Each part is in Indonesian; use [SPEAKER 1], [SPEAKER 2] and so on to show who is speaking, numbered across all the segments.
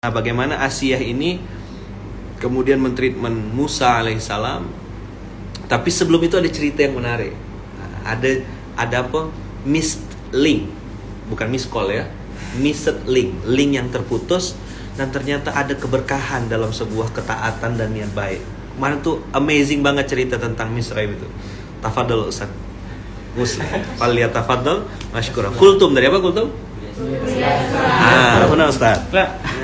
[SPEAKER 1] Nah, bagaimana Asiyah ini kemudian mentreatment Musa alaihissalam. Tapi sebelum itu ada cerita yang menarik. Ada apa? Missed link, bukan miss call ya, missed link yang terputus, dan ternyata ada keberkahan dalam sebuah ketaatan dan niat baik. Kemarin tuh amazing banget cerita tentang Misraim itu. Tafadhol Ustaz Muslim. Faliyat tafadhol masykurah. Kultum dari apa kultum? Benar Ustaz.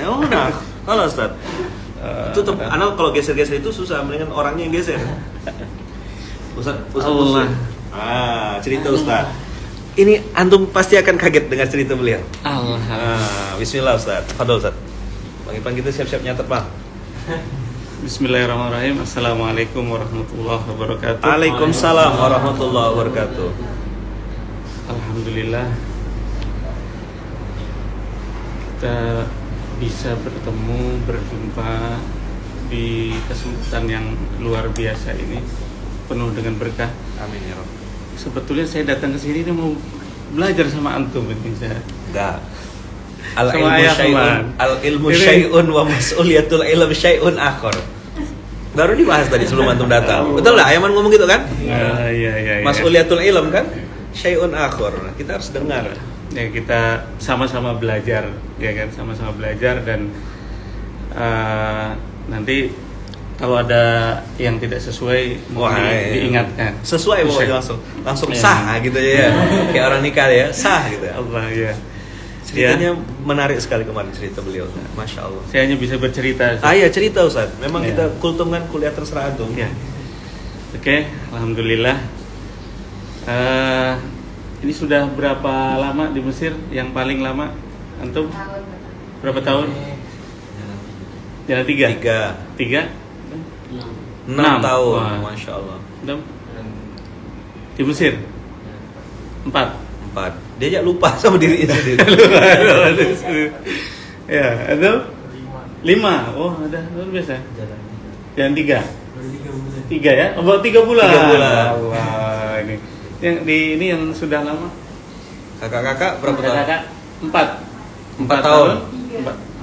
[SPEAKER 1] Ya udah. Halo Ustaz. Itu anak kalau geser-geser itu susah, mendingan orangnya yang geser. Ustaz Muslim. Cerita Ustaz. Ini antum pasti akan kaget dengar cerita beliau. Bismillah Ustaz. Tafadhol Ustaz. Bang kita siap-siap nyatet, Bang.
[SPEAKER 2] Bismillahirrahmanirrahim. Assalamualaikum warahmatullahi wabarakatuh.
[SPEAKER 1] Waalaikumsalam warahmatullahi wabarakatuh.
[SPEAKER 2] Alhamdulillah kita bisa berjumpa di kesempatan yang luar biasa ini, penuh dengan berkah.
[SPEAKER 1] Amin ya Rabb.
[SPEAKER 2] Sebetulnya saya datang ke sini mau belajar sama antum ini saya.
[SPEAKER 1] Enggak. Al-ilmu syai'un wa mas'uliyatul ilm syai'un akhar. Baru dibahas tadi sebelum antum datang. Betul lah, Ayaman ngomong gitu kan?
[SPEAKER 2] Iya.
[SPEAKER 1] Mas'uliyatul ilm kan? Syai'un akhar. Kita harus dengar.
[SPEAKER 2] Ya, kita sama-sama belajar, ya kan? Sama-sama belajar dan nanti kalau ada yang tidak sesuai diingatkan.
[SPEAKER 1] Sesuai pokoknya langsung sah gitu ya. Kayak orang nikah ya, sah gitu ya.
[SPEAKER 2] Allah ya.
[SPEAKER 1] Ceritanya menarik sekali kemarin cerita beliau. Masya Allah.
[SPEAKER 2] Saya hanya bisa bercerita.
[SPEAKER 1] Iya cerita Ustaz. Memang kita kultum kan kuliah terserah antum.
[SPEAKER 2] Ya. Oke, alhamdulillah. Ini sudah berapa lama di Mesir? Yang paling lama antum? Berapa tahun? Jalan 3. 6
[SPEAKER 1] tahun.
[SPEAKER 2] Wah.
[SPEAKER 1] Masya Allah.
[SPEAKER 2] Di Mesir 4.
[SPEAKER 1] Dia aja lupa sama dirinya sendiri.
[SPEAKER 2] Ya, ada 5. Oh, ada luar biasa. Jalan 3 ya? Oh, 3 bulan.
[SPEAKER 1] 3 bulan.
[SPEAKER 2] Allah, ini yang sudah lama.
[SPEAKER 1] Kakak-kakak berapa tahun?
[SPEAKER 2] Kakak 4
[SPEAKER 1] tahun.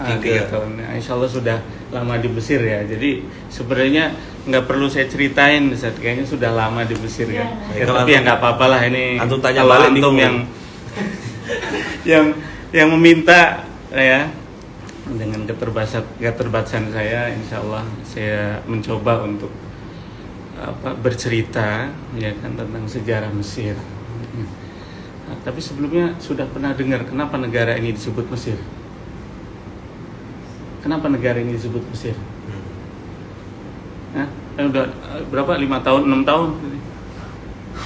[SPEAKER 2] 3 tahun. Nah, insya Allah sudah lama di Mesir ya. Jadi sebenarnya nggak perlu saya ceritain, kayaknya sudah lama di Mesir kan. Ya, tapi ya nggak apa-apa lah ini.
[SPEAKER 1] Antum tanya balik
[SPEAKER 2] antum yang meminta ya, dengan keterbatasan saya, insya Allah saya mencoba untuk bercerita ya kan tentang sejarah Mesir. Nah, tapi sebelumnya sudah pernah dengar kenapa negara ini disebut Mesir? Kenapa negara ini disebut Mesir? Udah berapa? 5 tahun, 6 tahun?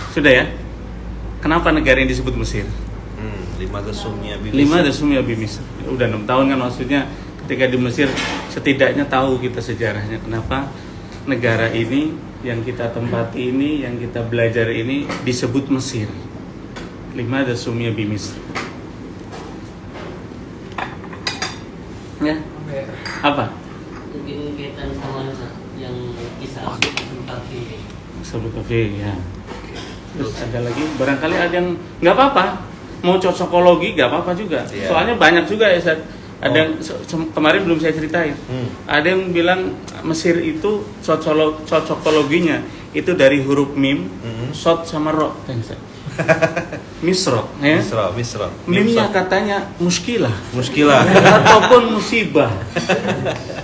[SPEAKER 2] Sudah ya? Kenapa negara ini disebut Mesir? 5 Dasumya bi Misr. Udah 6 tahun kan, maksudnya ketika di Mesir setidaknya tahu kita sejarahnya. Kenapa negara ini yang kita tempati ini, yang kita belajar ini disebut Mesir. 5 Dasumya bi Misr. Ya? Apa?
[SPEAKER 3] Mungkin kaitan sama yang kisah
[SPEAKER 2] Ashabul Kahfi ya. Terus ada lagi, barangkali ada yang nggak apa-apa, mau cocokologi nggak apa-apa juga. Soalnya banyak juga ya Ustaz. Ada yang kemarin belum saya ceritain. Ada yang bilang Mesir itu cocokologinya itu dari huruf mim, sod sama ro, Misro, ya?
[SPEAKER 1] Misro.
[SPEAKER 2] Mimnya katanya muskilah ataupun musibah.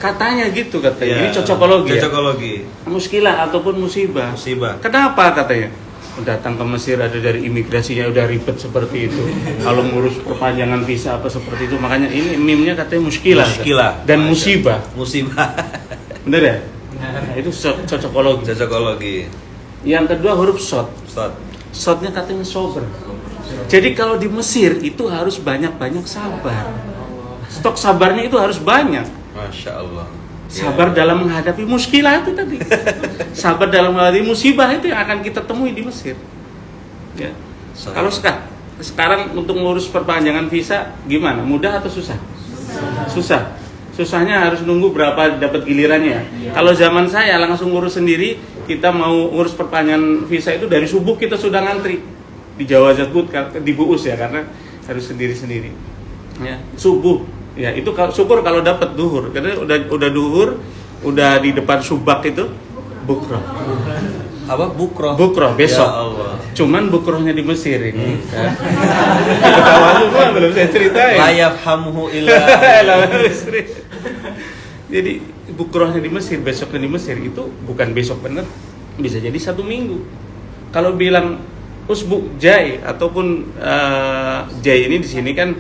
[SPEAKER 2] Katanya gitu katanya. Ini cocokologi. Muskilah ataupun musibah. Kenapa katanya? Datang ke Mesir ada dari imigrasinya udah ribet seperti itu. Kalau ngurus perpanjangan visa apa seperti itu, makanya ini mimnya katanya muskilah dan musibah. Bener ya? Nah, itu cocokologi. Yang kedua huruf sod. Sodnya katanya sober. Jadi kalau di Mesir itu harus banyak-banyak sabar. Stok sabarnya itu harus banyak.
[SPEAKER 1] Masya Allah.
[SPEAKER 2] Sabar dalam menghadapi muskilah itu tadi. Sabar dalam menghadapi musibah itu yang akan kita temui di Mesir. Ya. Kalau sekarang untuk ngurus perpanjangan visa gimana? Mudah atau susah? Susah. Susahnya harus nunggu berapa dapat gilirannya. Kalau zaman saya langsung ngurus sendiri, kita mau ngurus perpanjangan visa itu dari subuh kita sudah ngantri di Jawa Zatbut di Buus ya, karena harus sendiri-sendiri. Ya, subuh Ya itu syukur kalau dapat duhur. Karena udah duhur, udah di depan subak itu bukroh.
[SPEAKER 1] Apa bukroh?
[SPEAKER 2] Bukroh besok.
[SPEAKER 1] Ya Allah.
[SPEAKER 2] Cuman bukrohnya di Mesir ini. Ketawa semua belum saya ceritain.
[SPEAKER 1] Layaf hamhu illa.
[SPEAKER 2] Jadi bukrohnya di Mesir, besoknya di Mesir itu bukan besok bener, bisa jadi 1 minggu. Kalau bilang usbu jai ataupun jai ini di sini kan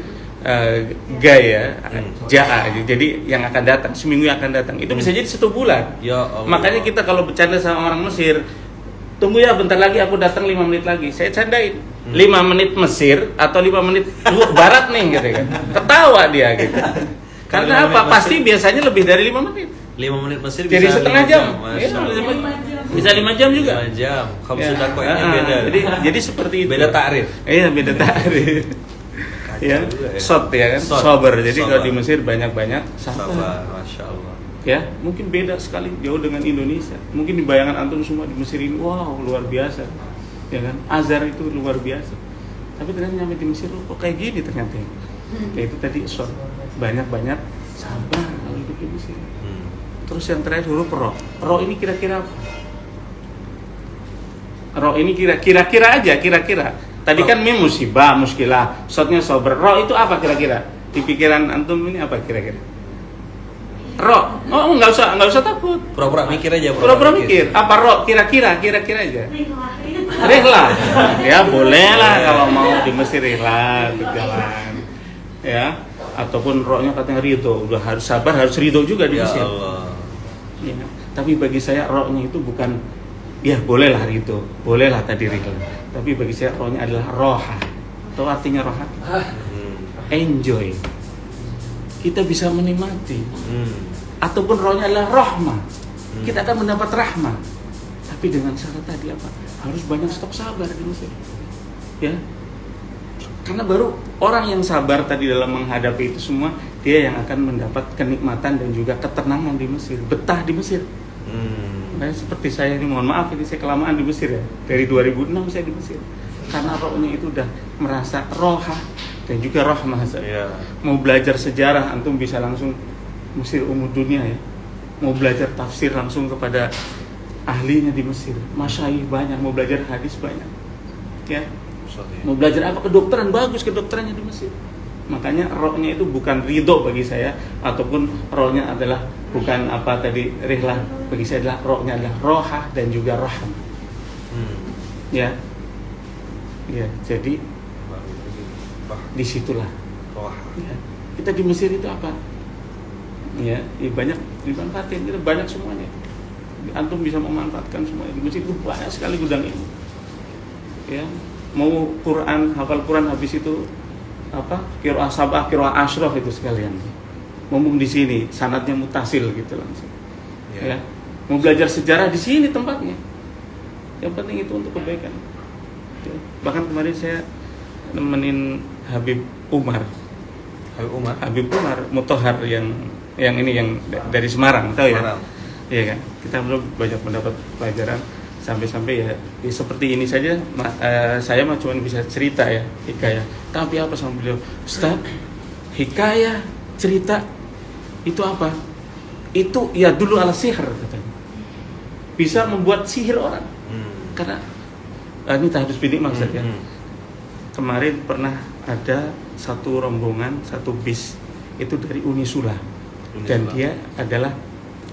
[SPEAKER 2] gaya jaa, jadi yang akan datang, seminggu yang akan datang itu bisa jadi 1 bulan.
[SPEAKER 1] Ya Allah.
[SPEAKER 2] Makanya kita kalau bercanda sama orang Mesir, tunggu ya bentar lagi aku datang 5 menit lagi, saya candain 5 menit Mesir atau 5 menit barat nih gitu kan, ketawa dia gitu. Karena apa? Pasti biasanya lebih dari 5 menit.
[SPEAKER 1] 5 menit Mesir
[SPEAKER 2] Jadi
[SPEAKER 1] bisa
[SPEAKER 2] setengah
[SPEAKER 1] 5
[SPEAKER 2] jam.
[SPEAKER 1] Masya Allah.
[SPEAKER 2] Bisa 5 jam juga.
[SPEAKER 1] 5 jam. Kamu
[SPEAKER 2] Ya.
[SPEAKER 1] sudah koinnya beda.
[SPEAKER 2] Jadi seperti itu.
[SPEAKER 1] Beda ta'rif.
[SPEAKER 2] Iya, beda ta'rif. Ya,
[SPEAKER 1] juga ya.
[SPEAKER 2] shot ya kan,
[SPEAKER 1] Shot.
[SPEAKER 2] sober. Jadi kalau
[SPEAKER 1] Sober.
[SPEAKER 2] di Mesir banyak-banyak
[SPEAKER 1] Sabar,
[SPEAKER 2] sabar.
[SPEAKER 1] Masya Allah.
[SPEAKER 2] Ya, mungkin beda sekali jauh dengan Indonesia. Mungkin di bayangan antum semua di Mesir ini, wow, luar biasa. Ya kan, azar itu luar biasa. Tapi ternyata nyampe di Mesir kok kayak gini ternyata. Kayak itu tadi shot. Banyak-banyak sabar kalau hidup di Mesir. Terus yang terakhir huruf ro. Ro ini kira-kira apa? Ro ini kira-kira aja, kira-kira. Tadi kan mim musibah, muskilah, shotnya sober. Ro itu apa kira-kira? Di pikiran antum ini apa kira-kira? Ro. Oh, nggak usah takut.
[SPEAKER 1] Pura-pura mikir aja.
[SPEAKER 2] Pura-pura mikir. Apa ro? Kira-kira aja. Rihlah. Ya boleh lah kalau mau di Mesir rihlah berjalan. Ya. Ataupun rohnya katanya ridho, udah harus sabar, harus ridho juga di
[SPEAKER 1] Ya
[SPEAKER 2] Mesir.
[SPEAKER 1] Allah.
[SPEAKER 2] Ya. Tapi bagi saya rohnya itu bukan, ya bolehlah ridho, bolehlah tadi ridho. Tapi bagi saya rohnya adalah roha. Tahu artinya roha? Enjoy. Kita bisa menikmati. Ataupun rohnya adalah rahmah. Kita akan mendapat rahmah. Tapi dengan syarat tadi apa? Harus banyak stok sabar di Mesir. Ya. Karena baru orang yang sabar tadi dalam menghadapi itu semua, dia yang akan mendapat kenikmatan dan juga ketenangan di Mesir, betah di Mesir. Nah, seperti saya ini, mohon maaf ini saya kelamaan di Mesir ya. Dari 2006 saya di Mesir. Karena rohnya itu udah merasa roha dan juga rahmah.
[SPEAKER 1] Ya.
[SPEAKER 2] Mau belajar sejarah, antum bisa langsung Mesir umur dunia ya. Mau belajar tafsir langsung kepada ahlinya di Mesir. Masyayikh banyak, mau belajar hadis banyak. Ya. Mau belajar apa? Kedokteran, bagus kedokterannya di Mesir. Makanya rohnya itu bukan ridho bagi saya, ataupun rohnya adalah bukan apa tadi rihlah, bagi saya adalah rohnya adalah rohah dan juga roham. Ya, ya. Jadi disitulah. Ya. Kita di Mesir itu apa? Ya, banyak dimanfaatin, kita banyak semuanya. Antum bisa memanfaatkan semuanya di Mesir itu banyak sekali gudang ini. Ya. Mau Quran, hafal Quran habis itu apa? Qiraah sabah, qiraah asyraf itu sekalian. Ngomong di sini, sanadnya mutasil gitu langsung. Ya. Mau belajar sejarah di sini tempatnya. Yang penting itu untuk kebaikan. Ya. Bahkan kemarin saya nemenin Habib Umar Mutahhar yang ini yang dari Semarang, tahu ya? Iya kan? Kita belum banyak mendapat pelajaran. Sampai-sampai ya seperti ini saja saya mah cuma bisa cerita ya, hikayah. Tapi apa sama beliau? Ustaz, hikayah, cerita itu apa? Itu ya dulu ala sihir katanya. Bisa membuat sihir orang. Karena ini tahdus bidik maksud ya. Kemarin pernah ada satu rombongan, satu bis itu dari Unisula. Dan dia adalah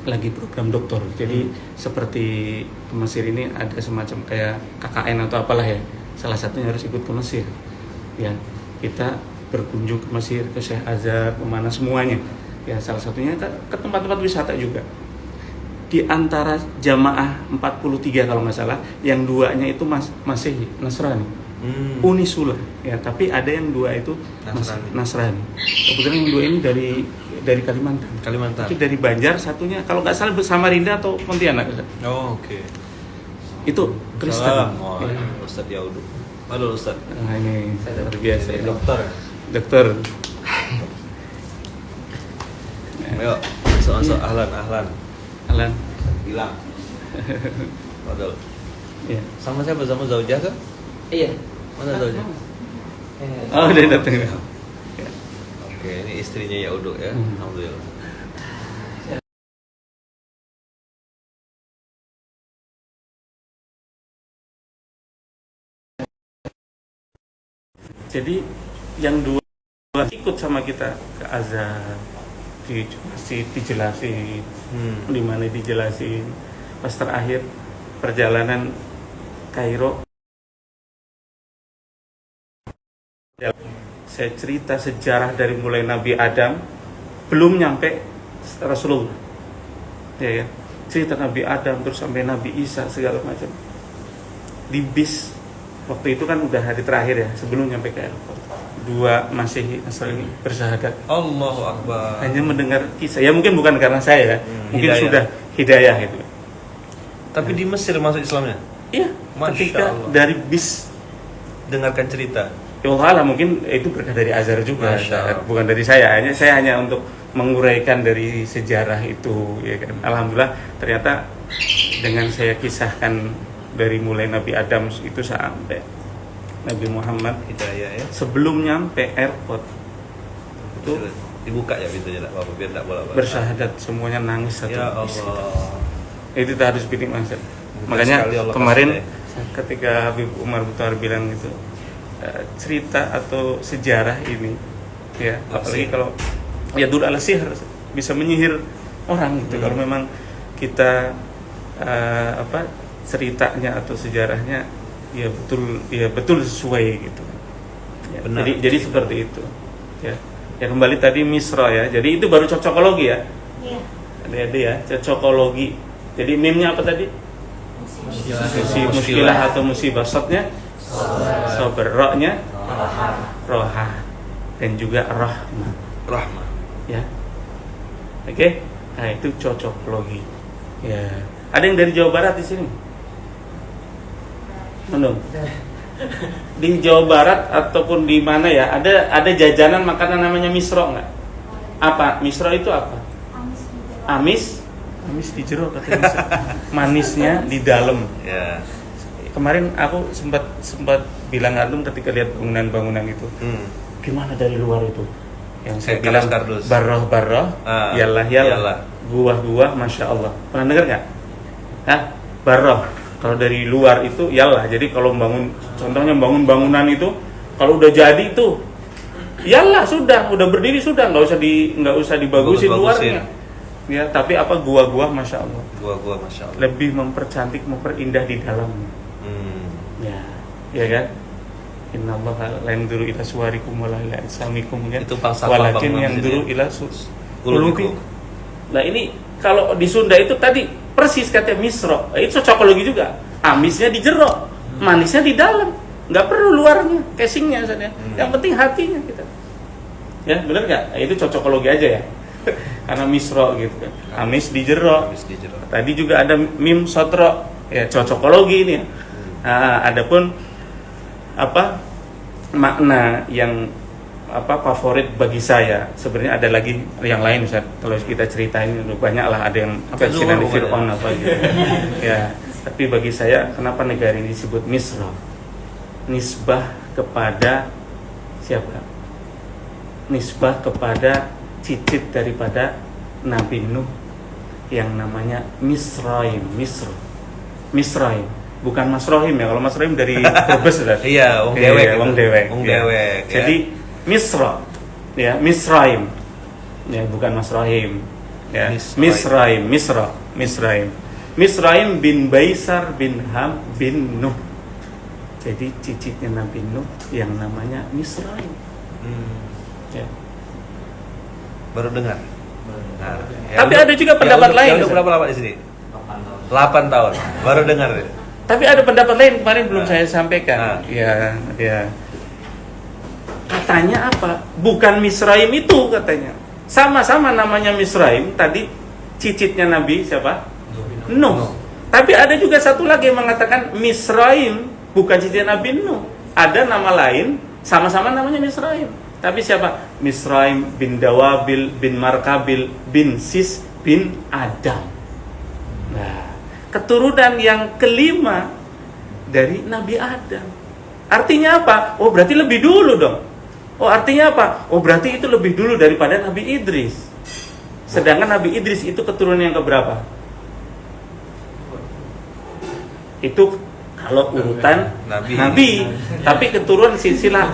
[SPEAKER 2] lagi program doktor. Jadi seperti ke Mesir ini ada semacam kayak KKN atau apalah ya. Salah satunya harus ikut ke Mesir. Ya, kita berkunjung ke Mesir, ke Syekh Azhar, kemana semuanya. Ya, salah satunya ke tempat-tempat wisata juga. Di antara jamaah 43 kalau nggak salah, yang 2-nya itu masih Nasrani. Unisula. Ya, tapi ada yang 2 itu Nasrani. Kebetulan yang 2 ini dari Kalimantan. Itu dari Banjar, satunya kalau nggak salah Samarinda atau Pontianak.
[SPEAKER 1] Oh, oke.
[SPEAKER 2] Itu Kristen.
[SPEAKER 1] Ya. Ustadz Yaudu. Halo Ustadz.
[SPEAKER 2] Nah, ini luar biasa ya.
[SPEAKER 1] Dokter. Ayo, masuk ahlan. Hilang. Waduh.
[SPEAKER 2] Iya.
[SPEAKER 1] Sama siapa? Sama Zaujah kan?
[SPEAKER 3] Iya.
[SPEAKER 1] Mana Zaujah?
[SPEAKER 2] Oh, dia datang. Ya.
[SPEAKER 1] Oke, ini istrinya ya Udo ya. Alhamdulillah.
[SPEAKER 2] Jadi yang dua ikut sama kita ke Azhar, dijelasin, di mana dijelasin. Pas terakhir perjalanan Kairo, saya cerita sejarah dari mulai Nabi Adam belum nyampe Rasulullah, ya, ya. Cerita Nabi Adam terus sampai Nabi Isa segala macam di bis. Waktu itu kan udah hari terakhir ya, sebelum nyampe ke airport. Dua Masehi Nasrani bersahadat.
[SPEAKER 1] Allahu Akbar.
[SPEAKER 2] Hanya mendengar kisah. Ya mungkin bukan karena saya ya. Mungkin
[SPEAKER 1] hidayah.
[SPEAKER 2] Sudah hidayah gitu.
[SPEAKER 1] Tapi di Mesir masuk Islamnya?
[SPEAKER 2] Iya, ketika
[SPEAKER 1] Allah.
[SPEAKER 2] dari bis
[SPEAKER 1] Dengarkan cerita.
[SPEAKER 2] ya Allah, mungkin itu berkah dari Azhar juga. Bukan dari saya. Saya hanya untuk menguraikan dari sejarah itu, ya kan. Alhamdulillah ternyata dengan saya kisahkan dari mulai Nabi Adam itu sampai Nabi Muhammad
[SPEAKER 1] Hidayah ya.
[SPEAKER 2] sebelum nyampe airport itu
[SPEAKER 1] dibuka ya pintunya Bapak biar enggak bola-bola.
[SPEAKER 2] bersahadat, semuanya nangis satu.
[SPEAKER 1] Ya Allah.
[SPEAKER 2] Itu kita harus bikin mindset. Makanya kemarin ketika Habib Umar Bukhari bilang itu cerita atau sejarah ini ya, apalagi kalau ya dul ala sihr bisa menyihir orang gitu. Kalau memang kita ceritanya atau sejarahnya ya betul sesuai gitu. Ya,
[SPEAKER 1] benar,
[SPEAKER 2] jadi seperti itu. Ya. Ya kembali tadi Misra ya. Jadi itu baru cocokologi ya.
[SPEAKER 4] Iya.
[SPEAKER 2] Ada ya, cocokologi. Jadi mimnya apa tadi? Muskilah atau musibah. Sotnya sabar, rohnya roha, dan juga rahmah. Ya. Oke. Nah, itu cocokologi. Ya. Ada yang dari Jawa Barat di sini? Menung. Di Jawa Barat ataupun di mana ya, ada jajanan makanan namanya misro nggak? Apa? Misro itu apa? Amis di jero katanya. Manisnya di dalam.
[SPEAKER 1] Ya.
[SPEAKER 2] Kemarin aku sempat bilang antum ketika lihat bangunan-bangunan itu. Gimana dari luar itu? Yang saya bilang barroh, yalah, gua, masya Allah. Pernah dengar nggak? Hah? Barroh. Kalau dari luar itu yalah. Jadi kalau contohnya bangun bangunan itu, kalau udah jadi itu, yalah sudah berdiri sudah, nggak usah dibagusin luarnya. Ya, tapi apa gua masya Allah.
[SPEAKER 1] Gua masya Allah.
[SPEAKER 2] Lebih mempercantik, memperindah di dalamnya. Ya kan? Inna Allah la yanzuru ila suwarikum wa la ila ajsamikum kan.
[SPEAKER 1] Itu falsafah
[SPEAKER 2] walakin yanzuru ila qulubikum. Nah, ini kalau di Sunda itu tadi persis kata misro. Itu cocokologi juga. Amisnya di jero, manisnya di dalam. Nggak perlu luarnya, casingnya saja. Yang penting hatinya kita. Ya, benar nggak? Itu cocokologi aja ya. Karena misro gitu kan. Amis di jero. Tadi juga ada mim sotro. Ya, cocokologi ini. Nah, adapun makna yang favorit bagi saya, sebenarnya ada lagi yang lain Ustaz. Kalau kita ceritain banyak lah, ada yang pensiunan di Fir'aun apa gitu. Ya, tapi bagi saya kenapa negara ini disebut Misra? Nisbah kepada siapa? Nisbah kepada cicit daripada Nabi Nuh yang namanya Misraim. Bukan Masrohim ya, kalau Masrohim dari Brebes lah.
[SPEAKER 1] Iya, wong dewek.
[SPEAKER 2] Jadi Misra, ya Misraim, ya bukan Masrohim, ya Misraim bin Baisar bin Ham bin Nuh. Jadi cicitnya Nabi Nuh yang namanya Misraim. Ya.
[SPEAKER 1] Baru dengar. Nah,
[SPEAKER 2] tapi ada juga pendapat lain.
[SPEAKER 1] Udah berapa lama di sini? 8 tahun. Baru dengar.
[SPEAKER 2] Tapi ada pendapat lain kemarin belum saya sampaikan. Ya. Katanya apa? Bukan Misraim itu katanya. Sama-sama namanya Misraim. Tadi cicitnya Nabi siapa? Nuh. Tapi ada juga satu lagi yang mengatakan Misraim bukan cicitnya Nabi Nuh. Ada nama lain, sama-sama namanya Misraim. Tapi siapa? Misraim bin Dawabil bin Markabil bin Sis bin Adam. Nah, keturunan yang kelima dari Nabi Adam. Artinya apa? Oh, berarti lebih dulu dong. Oh, artinya apa? Oh, berarti itu lebih dulu daripada Nabi Idris. Sedangkan Nabi Idris itu keturunan yang keberapa? Itu kalau urutan Nabi. Tapi keturunan silsilah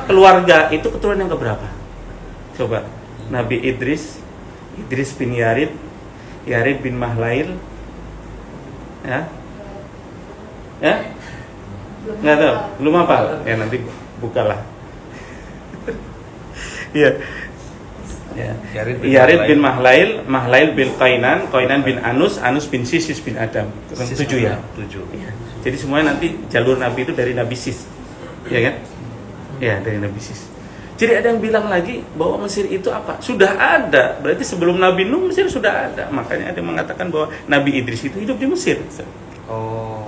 [SPEAKER 2] keluarga itu keturunan yang keberapa? Coba. Nabi Idris bin Yarid bin Mahlail. Ya? Nggak tahu, belum apa? Ya nanti bukalah. Iya. Ya. Yarid bin Mahlail bin Qainan bin Anus bin Sis bin Adam. 7 ya. 7. Ya. Jadi semuanya nanti jalur Nabi itu dari Nabi Sis. Ya kan? Ya, dari Nabi Sis. Jadi ada yang bilang lagi bahwa Mesir itu apa? Sudah ada. Berarti sebelum Nabi Nuh Mesir sudah ada. Makanya ada yang mengatakan bahwa Nabi Idris itu hidup di Mesir. Oh.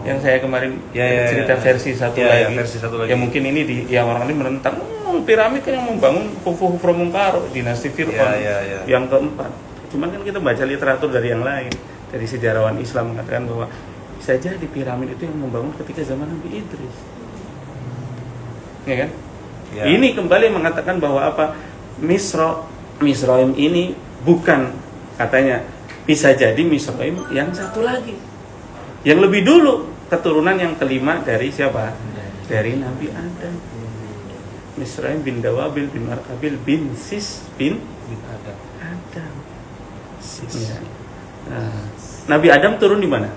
[SPEAKER 2] Yang saya kemarin cerita versi satu lagi. Yang mungkin ini yang orang ini menentang piramid kan yang membangun Khufu Mungkaro, dinasti Fir'aun yang keempat. Cuman kan kita baca literatur dari yang lain, dari sejarawan Islam mengatakan bahwa bisa jadi piramid itu yang membangun ketika zaman Nabi Idris. Ya kan? Ya. Ini kembali mengatakan bahwa Misraim ini bukan, katanya bisa jadi Misraim yang satu lagi, yang lebih dulu, keturunan yang kelima dari siapa? Dari Nabi Adam. Misraim bin Dawabil bin Markabil bin Sis bin Adam. Ya. Nah, Nabi Adam turun di mana?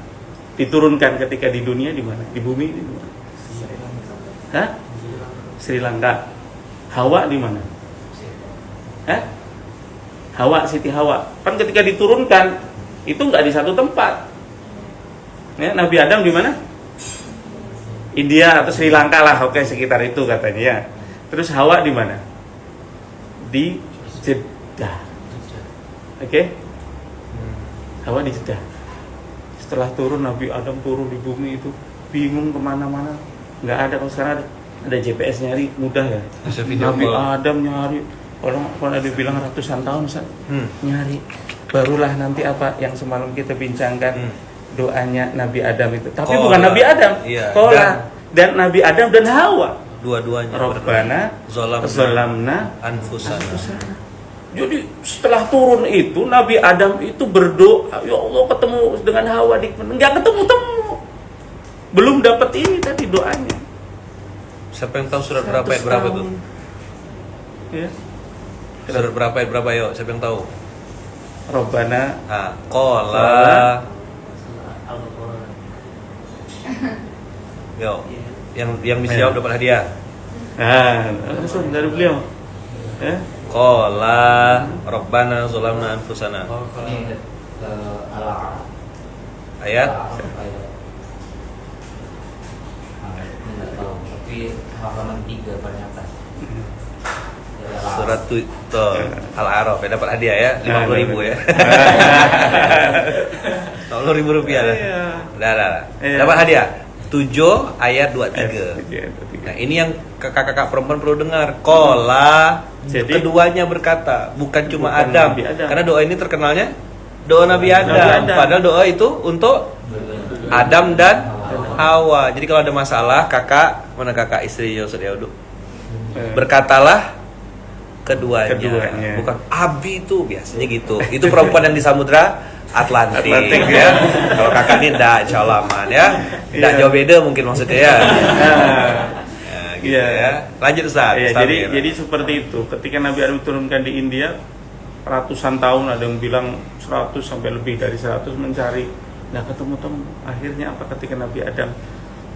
[SPEAKER 2] Diturunkan ketika di dunia di mana? Di bumi di mana? Hah? Sri Lanka. Hawa di mana? Hawa, Siti Hawa. Kan ketika diturunkan itu nggak di satu tempat. Ya, Nabi Adam di mana? India atau Sri Lanka lah, oke, sekitar itu katanya ya. Terus Hawa di mana? Di Jeddah. Oke? Hawa di Jeddah. Setelah turun Nabi Adam turun di bumi itu bingung kemana-mana, nggak ada. Kalau sekarang ada GPS nyari mudah ya. Nabi Adam nyari, orang ada bilang ratusan tahun nyari. Barulah nanti apa yang semalam kita bincangkan, doanya Nabi Adam itu. Tapi bukan Nabi Adam, dan Nabi Adam dan Hawa.
[SPEAKER 1] Dua-duanya.
[SPEAKER 2] Rabbana zalamna anfusana. Jadi setelah turun itu Nabi Adam itu berdoa, ya Allah ketemu dengan Hawa, nggak ketemu. Belum dapat ini tadi doanya.
[SPEAKER 1] Siapa yang tahu surat berapa ayat berapa itu?
[SPEAKER 2] Ya.
[SPEAKER 1] Surat berapa ayat berapa yuk? Siapa yang tahu?
[SPEAKER 2] Rabbana
[SPEAKER 1] qala. Yo, yang bisa jawab dapat hadiah.
[SPEAKER 2] Langsung dari beliau.
[SPEAKER 1] Qala Rabbana zalamna anfusana. Ayat
[SPEAKER 3] tapi halaman 3 paling atas.
[SPEAKER 1] Surat Al-A'raf ya, dapat hadiah ya, 50.000 ya. 50.000 rupiah lah. Udah. Dapat hadiah 7 ayat 23. Nah, ini yang kakak-kakak perempuan perlu dengar. Qala, jadi keduanya berkata, bukan cuma Adam. Karena doa ini terkenalnya doa Nabi Adam. Padahal doa itu untuk Adam dan Hawa. Jadi kalau ada masalah, mana kakak istri Yosef Yaudu, berkatalah keduanya. Bukan Abi itu biasanya gitu. Itu perempuan yang di Samudra Atlantik ya. Kalau kakak ini enggak, insya Allah aman ya. Enggak jauh beda mungkin maksudnya ya. Gitu ya. Lanjut Ustaz.
[SPEAKER 2] Jadi seperti itu. Ketika Nabi Adam diturunkan di India, ratusan tahun, ada yang bilang 100 sampai lebih dari 100 mencari, nggak ketemu. Akhirnya apa? Ketika Nabi Adam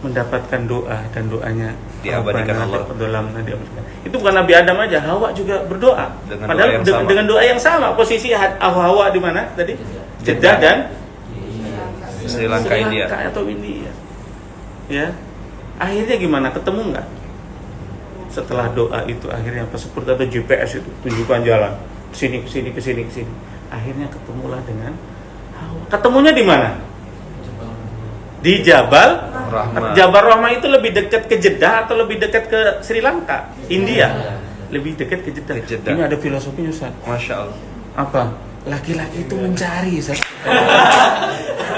[SPEAKER 2] mendapatkan doa dan doanya
[SPEAKER 1] diabadikan Allah.
[SPEAKER 2] Itu bukan Nabi Adam aja, Hawa juga berdoa. Padahal dengan doa yang sama. Posisi Hawa di mana tadi? Jeddah dan
[SPEAKER 1] Sri Lanka India.
[SPEAKER 2] Atau India. Ya. Akhirnya gimana? Ketemu nggak? Setelah doa itu akhirnya apa? Seperti ada GPS itu, tunjukkan jalan ke sini. Akhirnya ketemulah dengan Hawa. Ketemunya di mana? Di Jabal Rahmah. Jabal Rahmah itu lebih dekat ke Jeddah atau lebih dekat ke Sri Lanka, India? Lebih dekat ke Jeddah. Ini ada filosofinya, Ustaz.
[SPEAKER 1] Masya Allah.
[SPEAKER 2] Apa? Laki-laki itu mencari, Ustaz.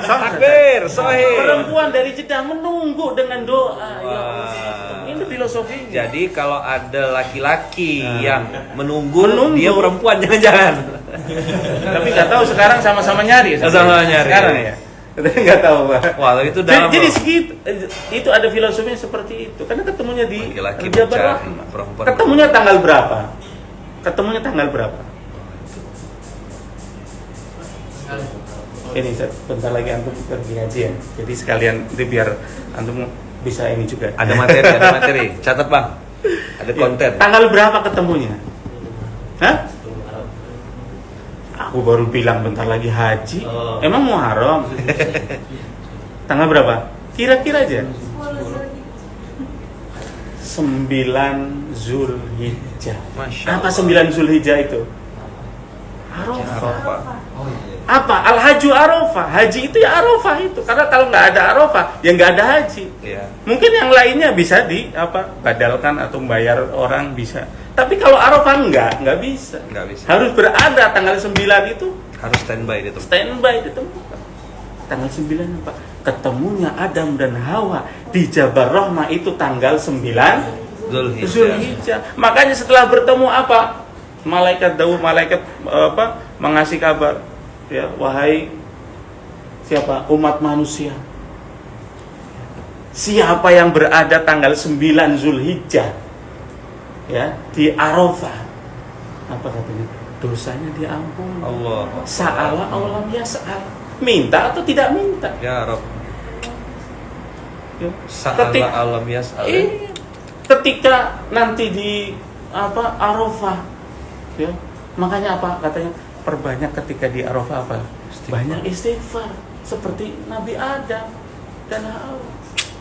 [SPEAKER 1] Takbir, sahih.
[SPEAKER 2] Perempuan dari Jeddah menunggu dengan doa. Ya Allah. Ini filosofinya.
[SPEAKER 1] Jadi kalau ada laki-laki yang menunggu,
[SPEAKER 2] Menunggu.
[SPEAKER 1] dia perempuan jangan-jangan.
[SPEAKER 2] Tapi nggak tahu sekarang sama-sama nyari.
[SPEAKER 1] Sama-sama nyari.
[SPEAKER 2] Sekarang ya. Tapi nggak tahu, Pak.
[SPEAKER 1] Wah, itu dalam.
[SPEAKER 2] Jadi segitu, itu ada filosofinya seperti itu. Karena ketemunya di
[SPEAKER 1] Laki-laki
[SPEAKER 2] Jabal
[SPEAKER 1] mencari
[SPEAKER 2] Rahmah.
[SPEAKER 1] perempuan.
[SPEAKER 2] Ketemunya tanggal berapa? Ketemunya tanggal berapa? Ini bentar lagi antum pergi ngaji ya. Jadi sekalian itu biar antum bisa ini juga.
[SPEAKER 1] Ada materi. Catat, Bang. Ada konten.
[SPEAKER 2] Tanggal berapa ketemunya? Hah? Aku baru bilang bentar lagi haji. Emang Muharram? Tanggal berapa? Kira-kira aja. 9 Zulhijjah.
[SPEAKER 1] Masya
[SPEAKER 2] Apa
[SPEAKER 1] Allah.
[SPEAKER 2] 9 Zulhijjah itu? Arafah.
[SPEAKER 1] Arafah.
[SPEAKER 2] Apa? Al-Haju Arafah. Haji itu ya Arafah itu. Karena kalau nggak ada Arafah, ya nggak ada haji.
[SPEAKER 1] Iya.
[SPEAKER 2] Mungkin yang lainnya bisa badalkan atau membayar orang bisa. Tapi kalau Arafah nggak bisa.
[SPEAKER 1] Nggak bisa.
[SPEAKER 2] Harus berada tanggal 9 itu
[SPEAKER 1] Harus standby di tempat.
[SPEAKER 2] standby di tempat. Tanggal 9 apa? Ketemunya Adam dan Hawa di Jabal Rahmah itu tanggal 9 Zulhijjah. Makanya setelah bertemu apa? Malaikat mengasih kabar, ya, wahai siapa? Umat manusia. Siapa yang berada tanggal 9 Zulhijjah, ya, di Arafah, apa katanya? Dosanya diampuni.
[SPEAKER 1] Allah.
[SPEAKER 2] Sa'ala awalam yas'al. Minta atau tidak minta?
[SPEAKER 1] Ya Rabb.
[SPEAKER 2] Ya.
[SPEAKER 1] Sa'ala alam yas'al.
[SPEAKER 2] Iya. Ketika nanti di Arafah, ya, makanya apa katanya, perbanyak ketika di Arafah apa?
[SPEAKER 1] Istighfar.
[SPEAKER 2] Banyak istighfar seperti Nabi Adam dan Hawa.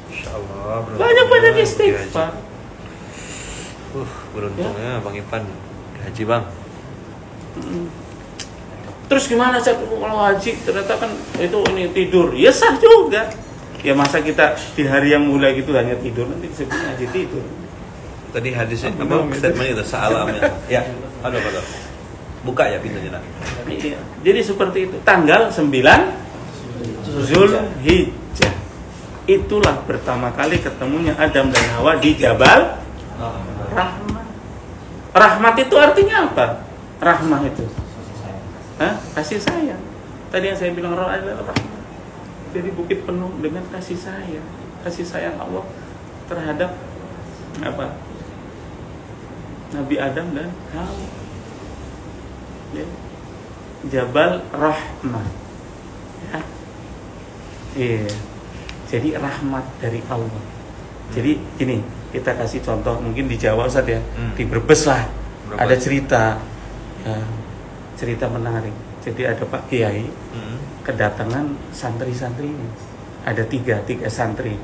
[SPEAKER 1] Insyaallah.
[SPEAKER 2] Banyak istighfar.
[SPEAKER 1] Beruntungnya Bang Ipan haji, Bang.
[SPEAKER 2] Terus gimana kalau haji ternyata kan itu ini tidur, ya sah juga. Ya masa kita di hari yang mulia gitu hanya tidur, nanti disebut haji tidur.
[SPEAKER 1] Tadi hadisnya apa statement itu salamnya. Ya, aduh. Buka ya pintunya.
[SPEAKER 2] Iya. Jadi seperti itu. Tanggal 9 Zulhijjah. Itulah pertama kali ketemunya Adam dan Hawa di Jabal Rahmah. Rahmat itu artinya apa? Rahmah itu. Hah? Kasih sayang. Tadi yang saya bilang roh adalah rahmat. Jadi bukit penuh dengan kasih sayang. Kasih sayang Allah terhadap apa? Nabi Adam dan Hawa. Ya. Jabal Rahmah. Ya. Iya. Jadi rahmat dari Allah. Jadi gini, kita kasih contoh mungkin di Jawa Ustaz ya. Di Brebes lah.
[SPEAKER 1] Brebes.
[SPEAKER 2] Ada cerita. Ya, cerita menarik. Jadi ada Pak Kiai kedatangan santri-santrinya. Ada tiga santri.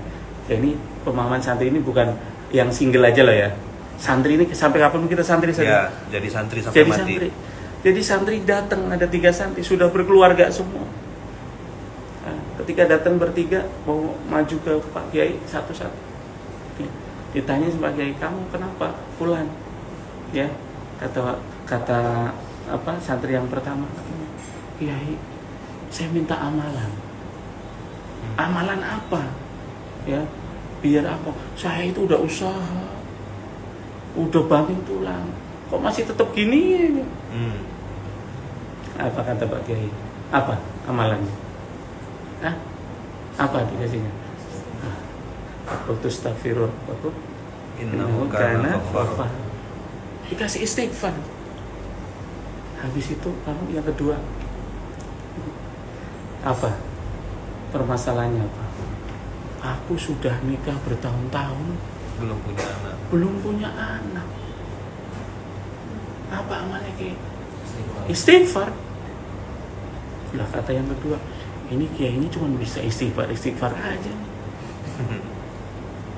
[SPEAKER 2] Ya, ini pemahaman santri ini bukan yang single aja loh ya. Santri ini sampai kapan kita santri saja?
[SPEAKER 1] Ya, jadi santri sampai mati.
[SPEAKER 2] Jadi santri datang, ada 3 santri sudah berkeluarga semua. Nah, ketika datang bertiga mau maju ke Pak Kiai satu-satu. Ditanya sama Pak Kiai, kamu kenapa? Fulan. Ya, kata santri yang pertama, Kiai, saya minta amalan. Amalan apa? Ya, biar apa? Saya itu udah usaha, udah banting tulang, kok masih tetap gini? Apa kata Pak Kiai? Apa amalannya? Hah? Apa dikasihnya? Fakultus tafirur,
[SPEAKER 1] Innahu kana ghaffar.
[SPEAKER 2] Dikasih istighfar. Habis itu kamu yang kedua apa? Permasalahannya apa? Aku sudah nikah bertahun-tahun belum punya anak. Apa amalnya Kiai? Istighfar. Lah kata yang kedua, ini Kiai ini cuma bisa istighfar aja.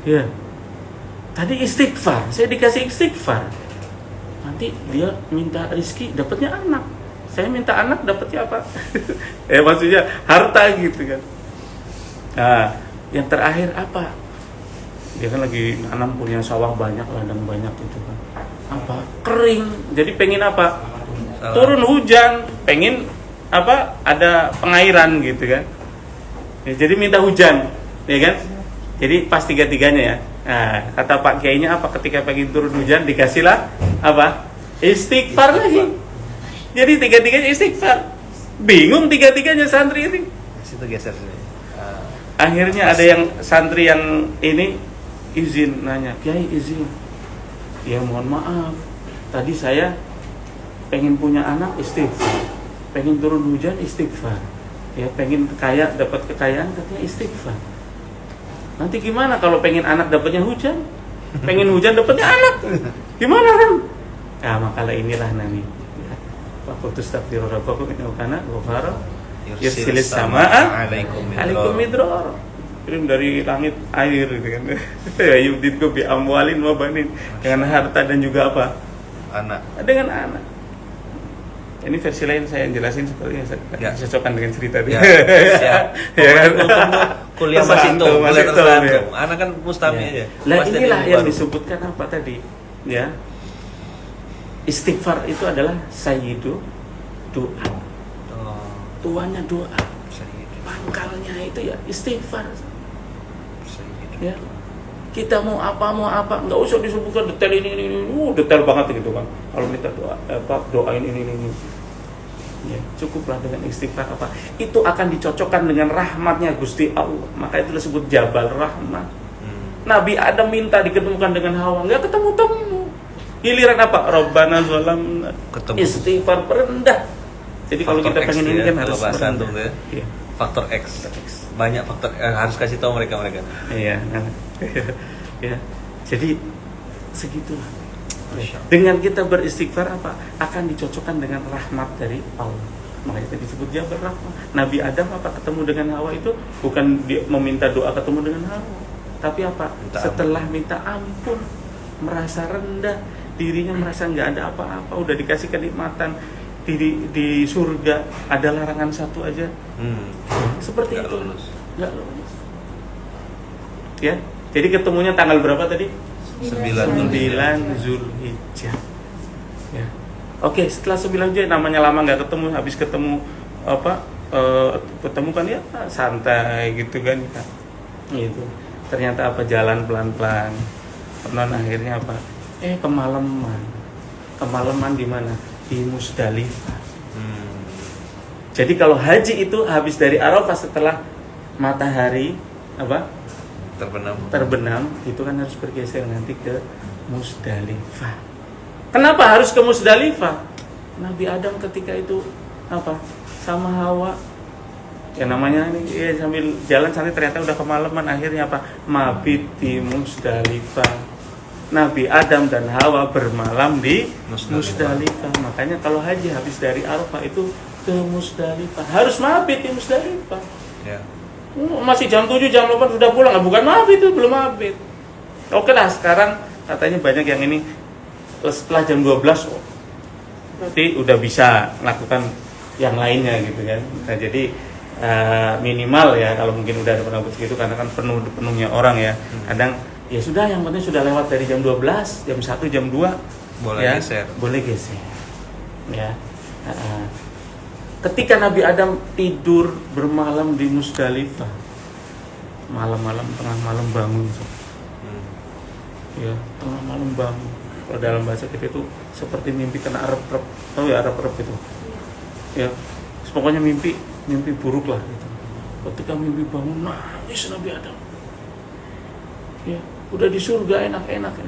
[SPEAKER 2] Ya. Tadi istighfar, saya dikasih istighfar. Nanti dia minta rezeki, dapatnya anak. Saya minta anak, dapatnya apa? Maksudnya harta gitu kan. Nah, yang terakhir apa? Dia kan lagi nanam, punya sawah banyak, ladang banyak gitu kan. Apa? Kering. Jadi pengen apa? Turun hujan, pengen apa? Ada pengairan gitu kan. Ya, jadi minta hujan, ya kan? Jadi pas tiga-tiganya ya. Nah, kata Pak Kiainya apa? Ketika pengen turun hujan dikasihlah apa? Istighfar lagi. Jadi tiga-tiganya istighfar. Bingung tiga-tiganya santri ini.
[SPEAKER 1] Situ geser sini.
[SPEAKER 2] Akhirnya ada yang santri yang ini izin nanya, Kiai izin. Ya mohon maaf. Tadi saya pengen punya anak istighfar. Pengen turun hujan istighfar. Ya pengen kaya dapat kekayaan katanya istighfar. Nanti gimana kalau pengen anak dapatnya hujan? Pengen hujan dapatnya anak? Gimana kan? Nah, makalah inilah Nabi. Fakultus takfiru rabbakum innahu kana ghafara yursilis samaa alaikum midrar. Kirim dari langit air gitu kan. Ya yuditku bi amwalin wa banin, dengan harta dan juga apa?
[SPEAKER 1] Anak.
[SPEAKER 2] Dengan anak. Ini versi lain saya jelasin seperti yang saya cocokkan dengan cerita dia.
[SPEAKER 1] Siap.
[SPEAKER 2] Ya kan?
[SPEAKER 1] Kuliah masih itu, kuliah tersantum. Anak kan mustami aja.
[SPEAKER 2] Nah inilah yang disebutkan apa tadi? Ya, istighfar itu adalah sayyidu doa. Tuanya doa. Pangkalnya itu ya istighfar. Ya. Kita mau apa, nggak usah disebutkan detail ini, detail banget gitu kan. Kalau minta doa, doain ini. Ya, cukuplah dengan istighfar apa. Itu akan dicocokkan dengan rahmatnya Gusti Allah. Maka itu disebut Jabal Rahmat. Nabi Adam minta diketemukan dengan Hawa, nggak ketemu. Giliran apa? Rabbana zalamna. Istighfar perendah. Jadi kalau kita pengen ini kan harus
[SPEAKER 1] merendah. Ya. Faktor X. Banyak faktor harus kasih tahu mereka.
[SPEAKER 2] Iya. Ya. Jadi segitulah. Dengan kita beristighfar apa? Akan dicocokkan dengan rahmat dari Allah. Makanya tadi disebut Jabal Rahmat. Nabi Adam apa ketemu dengan Hawa itu bukan dia meminta doa ketemu dengan Hawa, tapi apa? Setelah minta ampun, merasa rendah, dirinya merasa nggak ada apa-apa, udah dikasih kenikmatan di surga, ada larangan satu aja. Seperti
[SPEAKER 1] gak
[SPEAKER 2] itu.
[SPEAKER 1] Nggak
[SPEAKER 2] lulus. Ya. Jadi ketemunya tanggal berapa tadi?
[SPEAKER 1] 9
[SPEAKER 2] Zulhijjah. Ya. Oke, setelah 9 Zulhijjah namanya lama nggak ketemu, habis ketemu ketemu kan ya santai gitu kan. Gitu. Ternyata apa jalan pelan-pelan. Kemudian akhirnya apa? Kemalaman di mana? Di Musdalifah. Jadi kalau haji itu habis dari Arafah setelah matahari terbenam itu kan harus bergeser nanti ke Musdalifah. Kenapa harus ke Musdalifah? Nabi Adam ketika itu sama Hawa ya namanya ini ya, sambil jalan sampai ternyata udah kemalaman, akhirnya mabit di Musdalifah. Nabi Adam dan Hawa bermalam di Musdalifah. Makanya kalau haji habis dari Arafah itu ke Musdalifah, harus mabit di Musdalifah. Ya. Masih jam 7, jam 8 sudah pulang, bukan mabit itu, belum mabit. Oke lah, sekarang katanya banyak yang ini setelah jam 12 berarti udah bisa melakukan yang lainnya gitu kan. Nah, jadi minimal ya kalau mungkin udah ada penabut segitu karena kan penuhnya orang ya. Kadang ya sudah, yang penting sudah lewat dari jam 12, jam 1, jam 2 boleh geser. Ya. Ketika Nabi Adam tidur bermalam di Musdalifah, malam-malam tengah malam bangun, ya tengah malam bangun. Kalau dalam bahasa kita itu seperti mimpi kena arep-arep, tahu ya arep-arep itu, ya pokoknya mimpi buruk lah. Gitu. Ketika mimpi bangun nangis Nabi Adam, ya udah di surga enak-enak,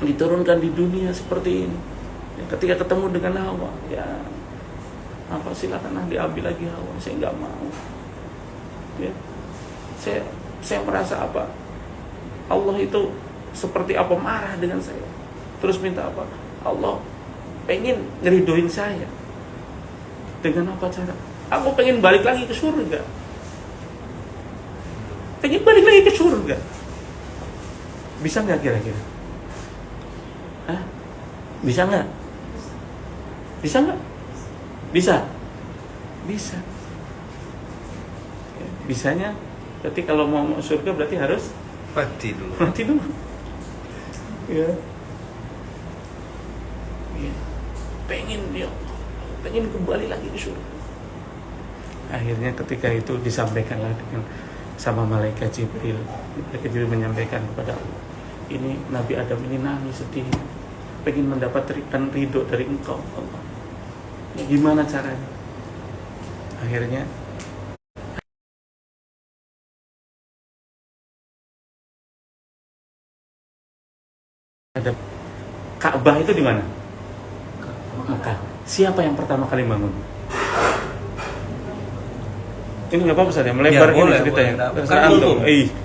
[SPEAKER 2] diturunkan di dunia seperti ini. Ya, ketika ketemu dengan Hawa, ya silakan diambil lagi Hawa, saya nggak mau. Ya, saya merasa Allah itu seperti marah dengan saya. Terus minta Allah pengen ngeridoin saya. Dengan apa cara? Aku pengen balik lagi ke surga. Pengen balik lagi ke surga. Bisa nggak kira-kira? Bisa nggak? Bisa nggak? Bisa. Ya, bisanya berarti kalau mau surga berarti harus mati dulu. Ya. Pengen kembali lagi ke surga. Akhirnya ketika itu disampaikanlah dengan sama malaikat Jibril. Malaikat Jibril menyampaikan kepada Allah, ini Nabi Adam ini nangis sedih, pengen mendapat ridho dari Engkau Allah. Gimana caranya? Akhirnya ada Ka'bah itu di mana? Mekah. Siapa yang pertama kali bangun? Ini nggak apa-apa saja, melebar ini ceritanya.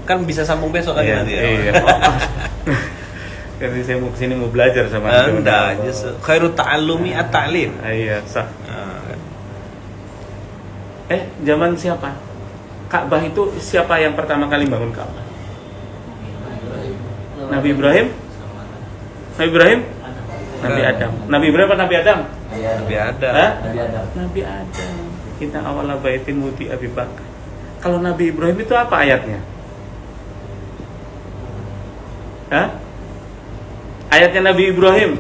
[SPEAKER 1] Kan bisa sambung besok kan nanti.
[SPEAKER 2] Iya. Karena saya mau kesini mau belajar sama
[SPEAKER 1] Anda. Khairut ta'allumi at-ta'lim.
[SPEAKER 2] Iya, sah. Zaman siapa? Ka'bah itu siapa yang pertama kali bangun Ka'bah? Nabi Ibrahim? Nabi Ibrahim? Nabi Adam. Nabi Ibrahim apa Nabi Adam?
[SPEAKER 1] Nabi Adam.
[SPEAKER 2] Nabi Adam. Inna awala baitin wudi Abi Bakar. Kalau Nabi Ibrahim itu apa ayatnya? Ayatnya Nabi Ibrahim.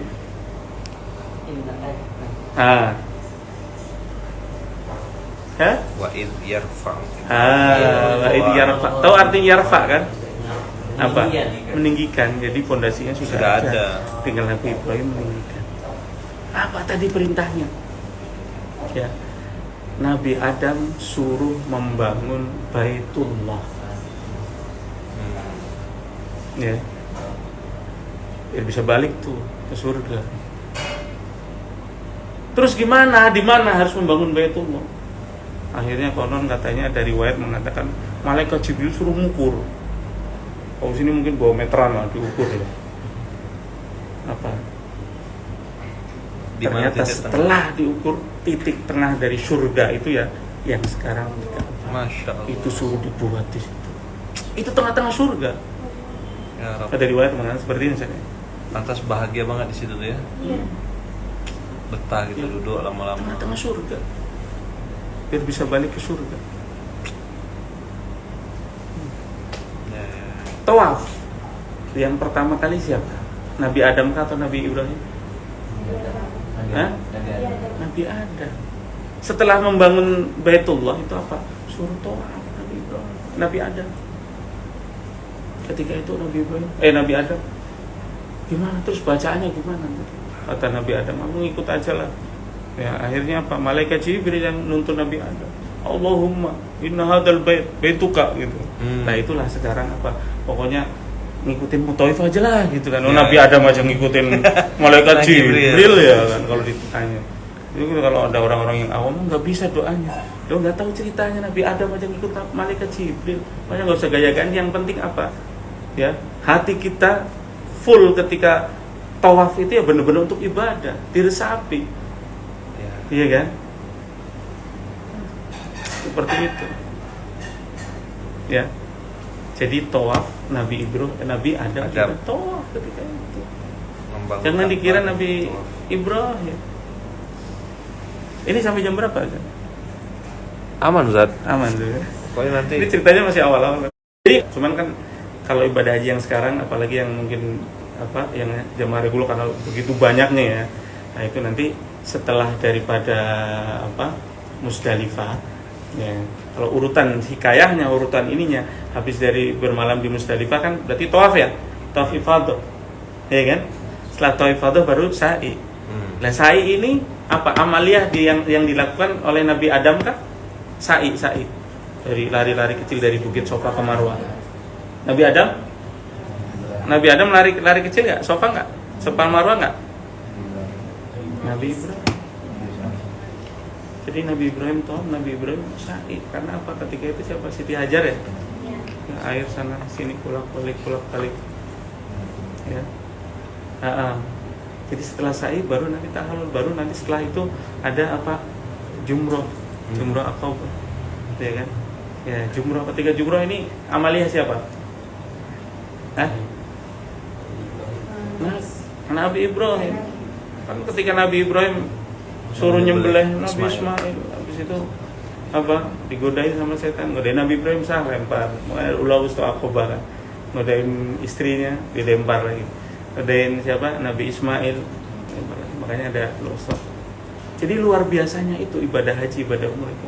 [SPEAKER 1] Wa id yarfa.
[SPEAKER 2] Wa id yarfa. Tahu artinya yarfa kan? Apa? Meninggikan. Jadi fondasinya sudah ada. Tinggal Nabi Ibrahim meninggikan. Apa tadi perintahnya? Ya. Nabi Adam suruh membangun Baitullah. Ya. Biar bisa balik tuh ke surga. Terus gimana? Di mana harus membangun Baitullah? Akhirnya konon katanya dari riwayat mengatakan malaikat Jibril suruh mengukur. Kalau sini mungkin bawa meteran lah diukur ya. Apa? Ternyata setelah diukur titik tengah dari surga itu ya yang sekarang
[SPEAKER 1] Masya Allah.
[SPEAKER 2] Itu suruh dibuat di situ. Itu tengah-tengah surga.
[SPEAKER 1] Ya,
[SPEAKER 2] ada riwayat mengatakan seperti ini misalnya.
[SPEAKER 1] Lantas bahagia banget di situ tuh ya. Betah gitu duduk lama-lama.
[SPEAKER 2] Tengah-tengah surga. Biar bisa balik ke surga. Tawaf yang pertama kali siapa? Nabi Adam atau Nabi Ibrahim? Nabi Adam. Setelah membangun Baitullah itu apa? Suruh tawaf Nabi Ibrahim, Nabi Adam. Ketika itu Nabi Adam. Gimana terus bacaannya gimana? Kata Nabi Adam, kamu ngikut aja lah. Ya akhirnya apa? Malaikat Jibril yang nuntun Nabi Adam. Allahumma inna hadzal baituka gitu. Nah itulah sekarang apa? Pokoknya ngikutin Mutaif aja lah gitu kan. Nabi Adam aja ngikutin malaikat Jibril ya kan kalau ditanya. Itu kalau ada orang-orang yang awam nggak bisa doanya. Dia nggak tahu ceritanya Nabi Adam aja ngikut malaikat Jibril. Makanya nggak usah gaya-gayaan. Yang penting apa? Ya hati kita full ketika tawaf itu ya benar-benar untuk ibadah, diresapi. Iya kan? Seperti itu. Ya. Jadi tawaf Nabi Adam juga tawaf ketika itu. Jangan dikira Nabi Ibrahim. Ini sampai jam berapa kan?
[SPEAKER 1] Aman Ustaz.
[SPEAKER 2] Aman tuh.
[SPEAKER 1] Pokoknya nanti.
[SPEAKER 2] Ini ceritanya masih awal-awal. Jadi cuman kan kalau ibadah haji yang sekarang apalagi yang mungkin yang jamaah reguler karena begitu banyaknya ya. Nah itu nanti setelah daripada Musdalifah ya. Kalau urutan hikayahnya, urutan ininya habis dari bermalam di Musdalifah kan berarti tawaf ya, tawaf ifadah, ya kan? Setelah tawaf ifadah baru sa'i. Nah sa'i ini apa amaliyah yang dilakukan oleh Nabi Adam kan? Sa'i dari lari-lari kecil dari Bukit Sofa ke Marwah. Nabi Adam lari kecil nggak? Sofa nggak? Sofa Marwah nggak? Nabi Ibrahim. Jadi Nabi Ibrahim Nabi Ibrahim sa'i. Karena apa? Ketika itu siapa? Siti Hajar ya? Air sana sini kulak balik. Ya. Jadi setelah sa'i baru nanti tahallul, baru nanti setelah itu ada apa? Jumroh Aqabah. Ya kan? Ya, jumroh. Ketika jumroh ini amaliyah siapa? Nabi Ibrahim. Kan ketika Nabi Ibrahim suruh nyembelih Nabi Ismail, habis itu apa? Digodain sama setan. Godain Nabi Ibrahim lempar. Ulah ustu Aqabah. Godain istrinya dilempar lagi. Godain siapa? Nabi Ismail. Makanya ada losok. Jadi luar biasanya itu ibadah haji, ibadah umroh itu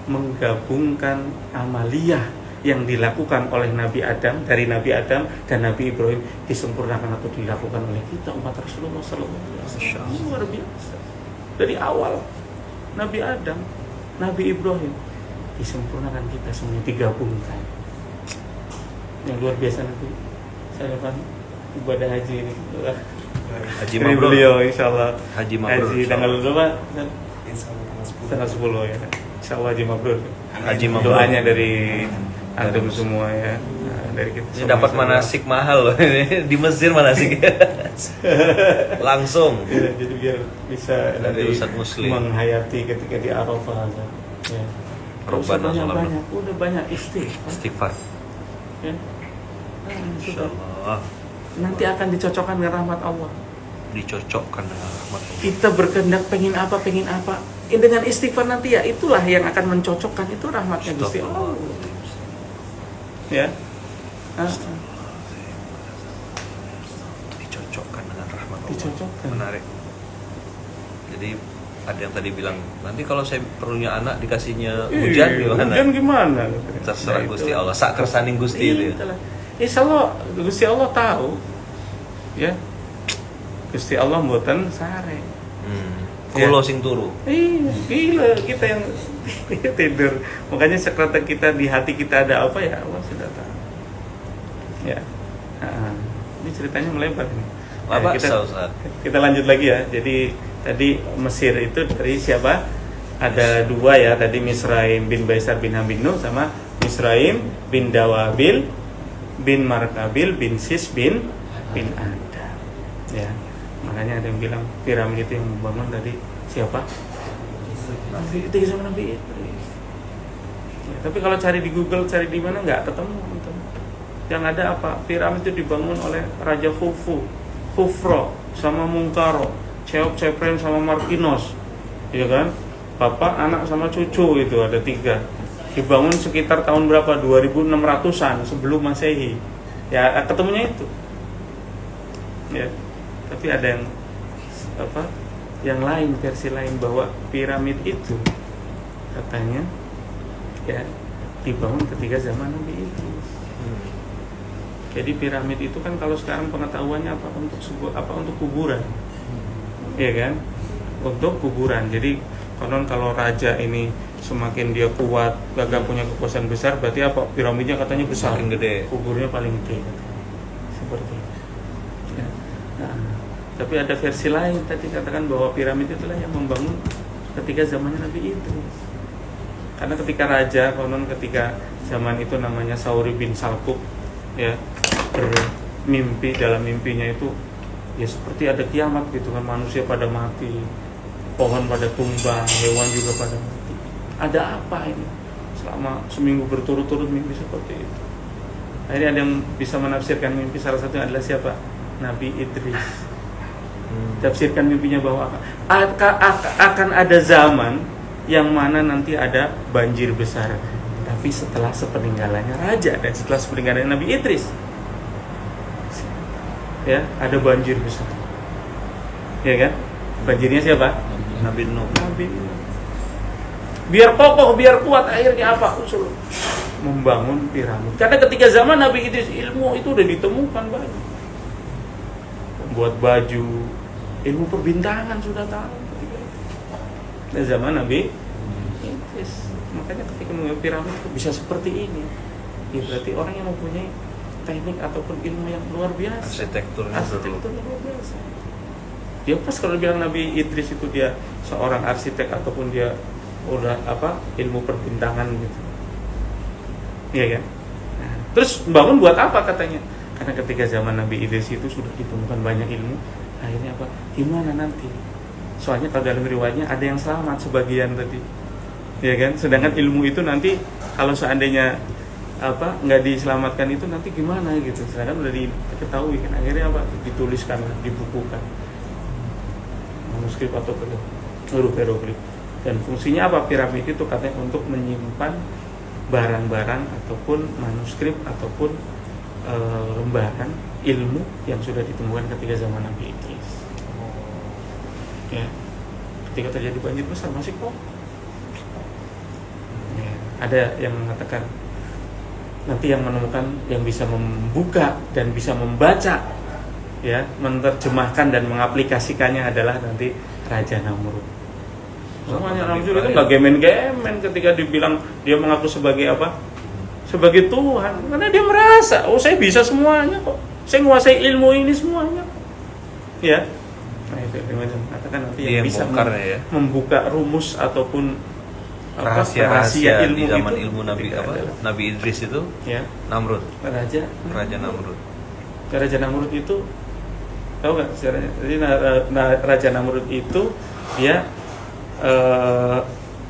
[SPEAKER 2] menggabungkan amaliyah yang dilakukan oleh Nabi Adam, dari Nabi Adam dan Nabi Ibrahim disempurnakan atau dilakukan oleh kita umat Rasulullah SAW. Luar biasa. Dari awal Nabi Adam, Nabi Ibrahim disempurnakan, kita semua digabungkan. Yang luar biasa nanti saya akan ibadah haji ini.
[SPEAKER 1] Haji mabrur.
[SPEAKER 2] Beliau insyaallah.
[SPEAKER 1] Haji mabrur.
[SPEAKER 2] Haji tanggal berapa?
[SPEAKER 4] Insyaallah
[SPEAKER 2] Tanggal 10 ya. Insyaallah haji mabrur.
[SPEAKER 1] Haji mabrur.
[SPEAKER 2] Doanya dari antum semua ya. Nah, dari kita.
[SPEAKER 1] Ini dapat manasik mahal loh ini di Mesir manasik. Langsung.
[SPEAKER 2] Ya, jadi biar bisa
[SPEAKER 1] Dari
[SPEAKER 2] nanti
[SPEAKER 1] Ustadz Muslim.
[SPEAKER 2] menghayati ketika di Arafah. Ya.
[SPEAKER 1] Rabbana
[SPEAKER 2] banyak, udah banyak istighfar.
[SPEAKER 1] Istighfar.
[SPEAKER 2] Ya. Nah, sudah.
[SPEAKER 1] Insyaallah
[SPEAKER 2] Nanti akan dicocokkan dengan rahmat Allah.
[SPEAKER 1] dicocokkan dengan rahmat Allah.
[SPEAKER 2] Kita berkehendak pengen apa. Dengan istighfar nanti ya itulah yang akan mencocokkan, itu rahmatnya Gusti Allah. Ya.
[SPEAKER 1] Dicocokkan dengan rahmat Allah.
[SPEAKER 2] Dicocokkan.
[SPEAKER 1] Menarik. Jadi ada yang tadi bilang nanti kalau saya perlunya anak dikasihnya hujan gimana?
[SPEAKER 2] Hujan gimana?
[SPEAKER 1] Terserah
[SPEAKER 2] Nah,
[SPEAKER 1] Gusti
[SPEAKER 2] itu.
[SPEAKER 1] Allah. Sak kersaning Gusti itu ya.
[SPEAKER 2] Itulah. Insya Allah Gusti Allah tahu. Ya. Gusti Allah mboten sare.
[SPEAKER 1] Kulo sing turu.
[SPEAKER 2] Iya, gila kita yang tidur. Makanya sekretar kita di hati kita ada apa ya Allah sudah tahu. Ya. Ini ceritanya melebar nih.
[SPEAKER 1] Apa
[SPEAKER 2] Kita lanjut lagi ya. Jadi tadi Mesir itu dari siapa? Ada dua ya. Tadi Misraim bin Baisar bin Hamidnu sama Misraim bin Dawabil bin Markabil bin Sis bin Adam. Ya. Makanya ada yang bilang piramid itu yang membangun tadi siapa? Itu sama Nabi Idris. Ya, tapi kalau cari di Google, cari di mana nggak ketemu. Yang ada apa? Piramid itu dibangun oleh Raja Khufra sama Mungkaro, Cheops, Chepren sama Markinos, ya kan? Bapak, anak sama cucu itu ada 3. Dibangun sekitar tahun berapa? 2600-an sebelum Masehi. Ya ketemunya itu. Ya. Tapi ada yang yang lain, versi lain bahwa piramid itu katanya ya dibangun ketika zaman Nabi Idris. Jadi piramid itu kan kalau sekarang pengetahuannya untuk kuburan. Iya kan? Untuk kuburan. Jadi konon kalau raja ini semakin dia kuat, gagah punya kekuasaan besar, berarti apa? Piramidnya katanya besar,
[SPEAKER 1] paling gede.
[SPEAKER 2] Kuburnya paling gede. Seperti itu. Ya. Nah, tapi ada versi lain tadi katakan bahwa piramid itulah yang membangun ketika zamannya Nabi Idris. Karena ketika raja konon ketika zaman itu namanya Sauri bin Salkuk ya bermimpi, dalam mimpinya itu ya seperti ada kiamat gitu kan, manusia pada mati, pohon pada tumbang, hewan juga pada mati. Ada apa ini? Selama seminggu berturut-turut mimpi seperti itu. Akhirnya ada yang bisa menafsirkan mimpi, salah satunya adalah siapa? Nabi Idris. Tafsirkan mimpinya bahwa akan ada zaman yang mana nanti ada banjir besar, tapi setelah sepeninggalannya raja dan setelah sepeninggalannya Nabi Idris ya ada banjir besar, ya kan? Banjirnya siapa?
[SPEAKER 1] Nabi Nuh.
[SPEAKER 2] Biar kokoh, biar kuat, akhirnya apa? Usul membangun piramid. Karena ketika zaman Nabi Idris ilmu itu udah ditemukan banyak. Buat baju, ilmu perbintangan sudah tahu ketika itu. Nah, zaman Nabi Idris. Makanya ketika membangun piramid itu bisa seperti ini. Ya berarti orang yang mempunyai teknik ataupun ilmu yang luar biasa.
[SPEAKER 1] Arsitekturnya
[SPEAKER 2] luar biasa. Dia pas kalau bilang Nabi Idris itu dia seorang arsitek ataupun dia udah ilmu perbintangan gitu. Iya kan? Nah, terus bangun buat apa katanya? Karena ketika zaman Nabi Idris itu sudah ditemukan banyak ilmu, akhirnya apa? Gimana nanti? Soalnya kalau dalam riwayatnya ada yang selamat sebagian tadi. Ya kan? Sedangkan ilmu itu nanti kalau seandainya nggak diselamatkan itu nanti gimana gitu. Sedangkan udah diketahui kan, akhirnya dituliskan, dibukukan manuskrip atau huruf hieroglif. Dan fungsinya apa? Piramid itu katanya untuk menyimpan barang-barang ataupun manuskrip ataupun lembaran ilmu yang sudah ditemukan ketika zaman Nabi Idris. Ya, ketika terjadi banjir besar masih kok. Ya, ada yang mengatakan nanti yang menemukan, yang bisa membuka dan bisa membaca, ya, menerjemahkan dan mengaplikasikannya adalah nanti Raja Namrud. Semuanya Namrud itu nggak gemen-gemen ketika dibilang dia mengaku sebagai apa? Sebagai Tuhan, karena dia merasa, oh saya bisa semuanya kok, saya menguasai ilmu ini semuanya, ya. Nah itu katakan nanti yang bisa membuka rumus ataupun
[SPEAKER 1] rahasia
[SPEAKER 2] ilmu
[SPEAKER 1] di zaman
[SPEAKER 2] itu,
[SPEAKER 1] ilmu Nabi Nabi Idris itu, ya. Namrud, Raja Namrud.
[SPEAKER 2] Raja Namrud itu tahu nggak sejarahnya? Jadi Raja Namrud itu dia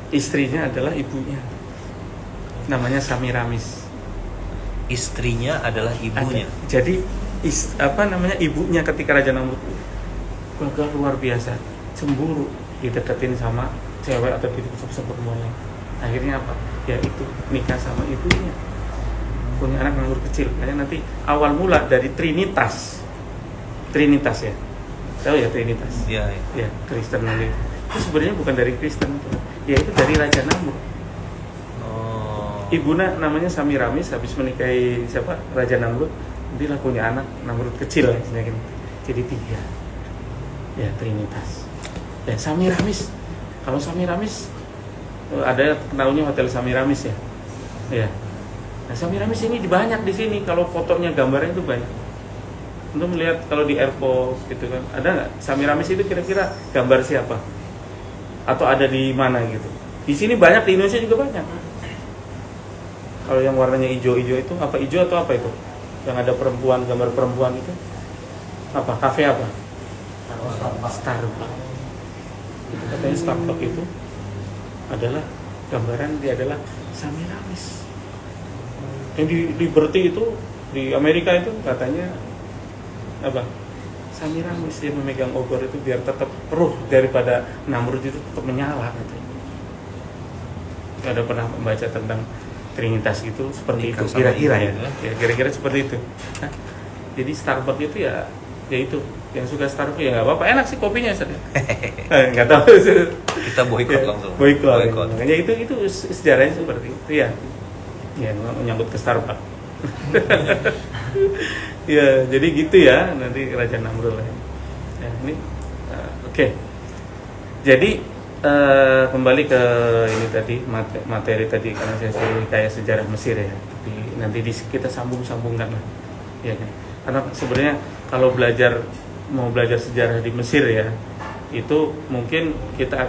[SPEAKER 2] istrinya adalah ibunya, namanya Samiramis.
[SPEAKER 1] Istrinya adalah ibunya.
[SPEAKER 2] Jadi ibunya ketika Raja Namrud gagah luar biasa, cemburu, dideketin sama cewek atau ditusuk perempuan lain. Akhirnya apa? Ya itu nikah sama ibunya, punya anak nganggur kecil. Makanya nanti awal mula dari Trinitas ya, tahu ya Trinitas?
[SPEAKER 1] Iya.
[SPEAKER 2] Ya, Kristen nanti. Itu sebenarnya bukan dari Kristen, ya itu dari Raja Namrud. Ibunya namanya Samiramis, habis menikahi siapa? Raja Namrud. Dia lah punya anak Namrud kecil, jadi 3. Ya, Trinitas. Dan Samiramis. Kalau Samiramis ada tahunya Hotel Samiramis ya. Ya. Nah, Samiramis ini banyak di sini, kalau fotonya gambarnya itu banyak. Untuk melihat kalau di airport gitu kan. Ada nggak Samiramis itu kira-kira gambar siapa? Atau ada di mana gitu. Di sini banyak, di Indonesia juga banyak. Kalau yang warnanya hijau-hijau itu apa, hijau atau apa itu? Yang ada perempuan, gambar perempuan itu apa? Kafe apa? Starbucks. Itu katanya Starbucks itu adalah gambaran, dia adalah Samiramis. Yang di Liberty itu di Amerika itu katanya apa? Samiramis, dia memegang obor itu biar tetap ruh daripada Namrud itu tetap menyala katanya. Ada pernah membaca tentang Trinitas itu seperti itu kira-kira ya. Kira-kira seperti itu. Nah, jadi Starbucks itu ya itu yang suka Starbucks ya nggak apa-apa, enak sih kopinya saja. Nggak tahu.
[SPEAKER 1] Kita boikot langsung.
[SPEAKER 2] Boikot. Makanya itu sejarahnya seperti itu ya. Ya menyangkut ke Starbucks. Ya jadi gitu ya nanti Raja Namrud lah. Ya, ini oke. Jadi kembali ke ini tadi materi tadi, karena saya suruh kayak sejarah Mesir ya. Nanti kita sambung-sambungkan lah. Ya kan. Karena sebenarnya kalau mau belajar sejarah di Mesir ya, itu mungkin kita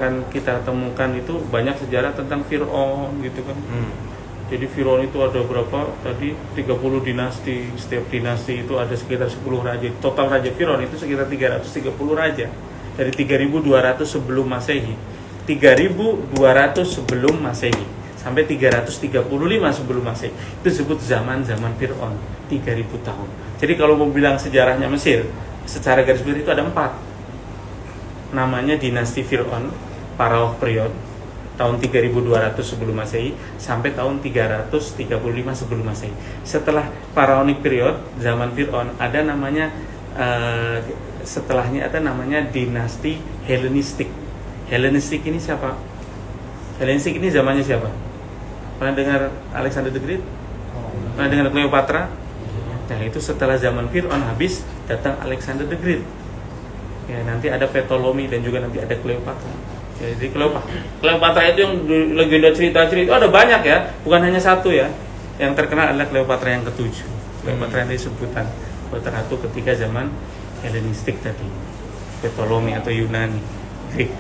[SPEAKER 2] temukan itu banyak sejarah tentang Fir'aun gitu kan. Jadi Fir'aun itu ada berapa tadi? 30 dinasti. Setiap dinasti itu ada sekitar 10 raja. Total raja Fir'aun itu sekitar 330 raja. Dari 3200 sebelum Masehi. 3200 sebelum Masehi sampai 335 sebelum Masehi. Itu disebut zaman-zaman Fir'aun, 3000 tahun. Jadi kalau mau bilang sejarahnya Mesir, secara garis besar itu ada 4. Namanya dinasti Fir'aun, Pharaoh period, tahun 3200 sebelum Masehi sampai tahun 335 sebelum Masehi. Setelah Pharaonic period, zaman Fir'aun, ada namanya setelahnya ada namanya dinasti Helenistik. Helenistik ini siapa? Helenistik ini zamannya siapa? Pernah dengar Alexander the Great? Pernah dengar Cleopatra? Nah itu setelah zaman Fir'aun habis, datang Alexander the Great. Ya nanti ada Ptolemy dan juga nanti ada Cleopatra. Ya, jadi Cleopatra itu yang legenda cerita-cerita itu ada banyak ya, bukan hanya satu ya. Yang terkenal adalah Cleopatra yang ke-7. Cleopatra yang disebutan ratu ketika zaman Helenistik tadi, Ptolemy atau Yunani, Greek.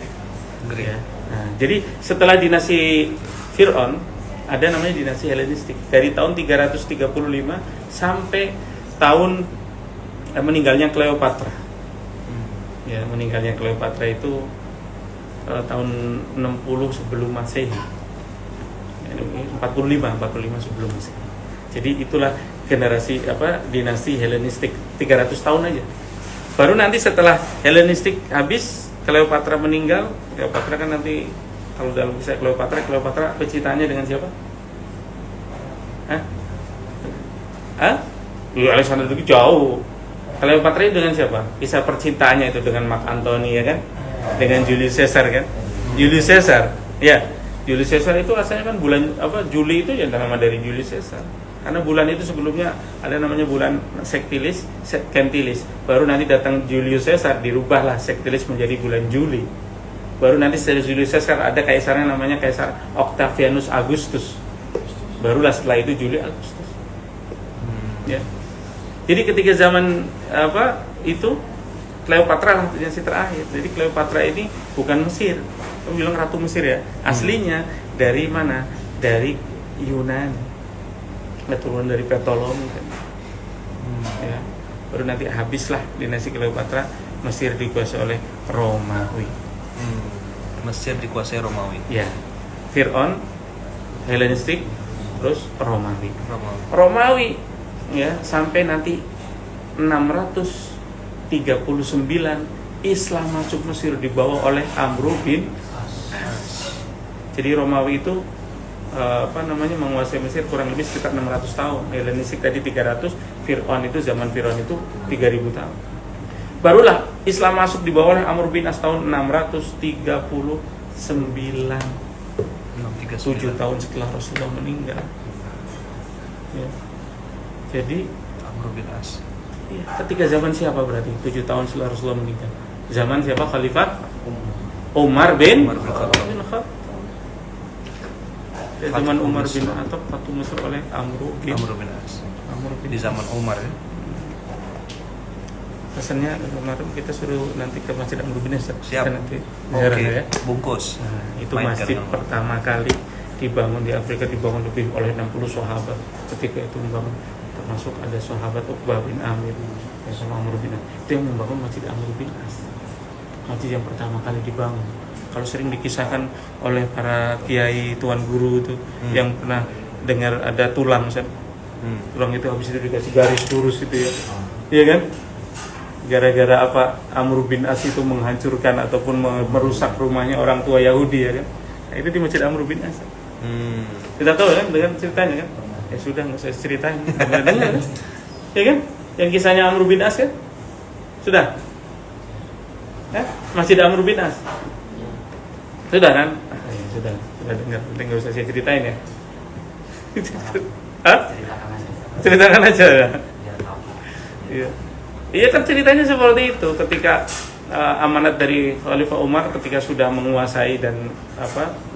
[SPEAKER 2] Ya. Nah, jadi setelah dinasti Fir'aun ada namanya dinasti Helenistik dari tahun 335 sampai tahun meninggalnya Cleopatra. Ya, meninggalnya Cleopatra itu tahun 60 sebelum Masehi. 45 sebelum Masehi. Jadi itulah generasi dinasti Helenistik 300 tahun aja. Baru nanti setelah Helenistik habis, Cleopatra meninggal. Cleopatra kan nanti kalau dalam kisah Cleopatra pecintaannya dengan siapa? Alexander itu jauh. Cleopatra itu dengan siapa? Kisah percintaannya itu dengan Mark Antony ya kan? Dengan Julius Caesar kan? Julius Caesar. Ya. Julius Caesar itu asalnya kan bulan Juli itu ya nama dari Julius Caesar. Karena bulan itu sebelumnya ada namanya bulan Sextilis, Quintilis. Baru nanti datang Julius Caesar, dirubahlah Sextilis menjadi bulan Juli. Baru nanti setelah Julius Caesar ada kaisarnya namanya Kaisar Octavianus Augustus. Barulah setelah itu Juli Agustus. Ya. Jadi ketika zaman itu Cleopatra lah yang terakhir. Jadi Cleopatra ini bukan Mesir. Kamu bilang ratu Mesir ya. Aslinya dari mana? Dari Yunani. Keturunan dari Ptolemy kan. Ya. Baru nanti habislah dinasti Cleopatra, Mesir dikuasai oleh Romawi.
[SPEAKER 1] Mesir dikuasai Romawi.
[SPEAKER 2] Ya. Fir'aun, Hellenistik, terus Romawi. Ya, sampai nanti 639 Islam masuk Mesir dibawa oleh Amr bin As. Jadi Romawi itu menguasai Mesir kurang lebih sekitar 600 tahun. Hellenistik tadi 300, Fir'aun itu zaman Fir'aun itu 3000 tahun. Barulah Islam masuk di bawah Amr bin As tahun 639. 7 tahun setelah Rasulullah meninggal. Ya. Jadi
[SPEAKER 1] Amr bin As.
[SPEAKER 2] Ya, ketika zaman siapa berarti? 7 tahun setelah Rasulullah meninggal. Zaman siapa? Khalifat Umar bin Khattab. Zaman Umar bin Khattab Fatu Mesir oleh Amr bin As.
[SPEAKER 1] Di zaman Umar ya.
[SPEAKER 2] Pesannya kemarin kita suruh nanti ke Masjid Amr bin As.
[SPEAKER 1] Siap.
[SPEAKER 2] Nanti
[SPEAKER 1] Oke.
[SPEAKER 2] ya.
[SPEAKER 1] Bungkus.
[SPEAKER 2] Nah, itu masjid pertama kali dibangun di Afrika, dibangun lebih oleh 60 sahabat. Ketika itu membangun, termasuk ada sahabat Uqbah bin Amir yang sama Amr bin As. Itu yang membangun Masjid Amr bin As. Masjid yang pertama kali dibangun. Kalau sering dikisahkan oleh para kiai tuan guru itu yang pernah dengar ada tulang, tulang itu habis itu dikasih garis lurus itu ya. Iya kan? Gara-gara Amr bin As itu menghancurkan ataupun merusak rumahnya orang tua Yahudi ya kan. Nah, itu di Masjid Amr bin As. Kita tahu kan dengan ceritanya kan. Ya sudah nggak usah ceritain. Dengar kan? Ya kan? Yang kisahnya Amr bin As kan? Sudah. Masjid Amr bin As. Sudah kan? Ya, sudah dengar. Nggak usah saya ceritain ya. Ceritakan aja ya. Iya. Iya kan ceritanya seperti itu ketika amanat dari Khalifah Umar ketika sudah menguasai dan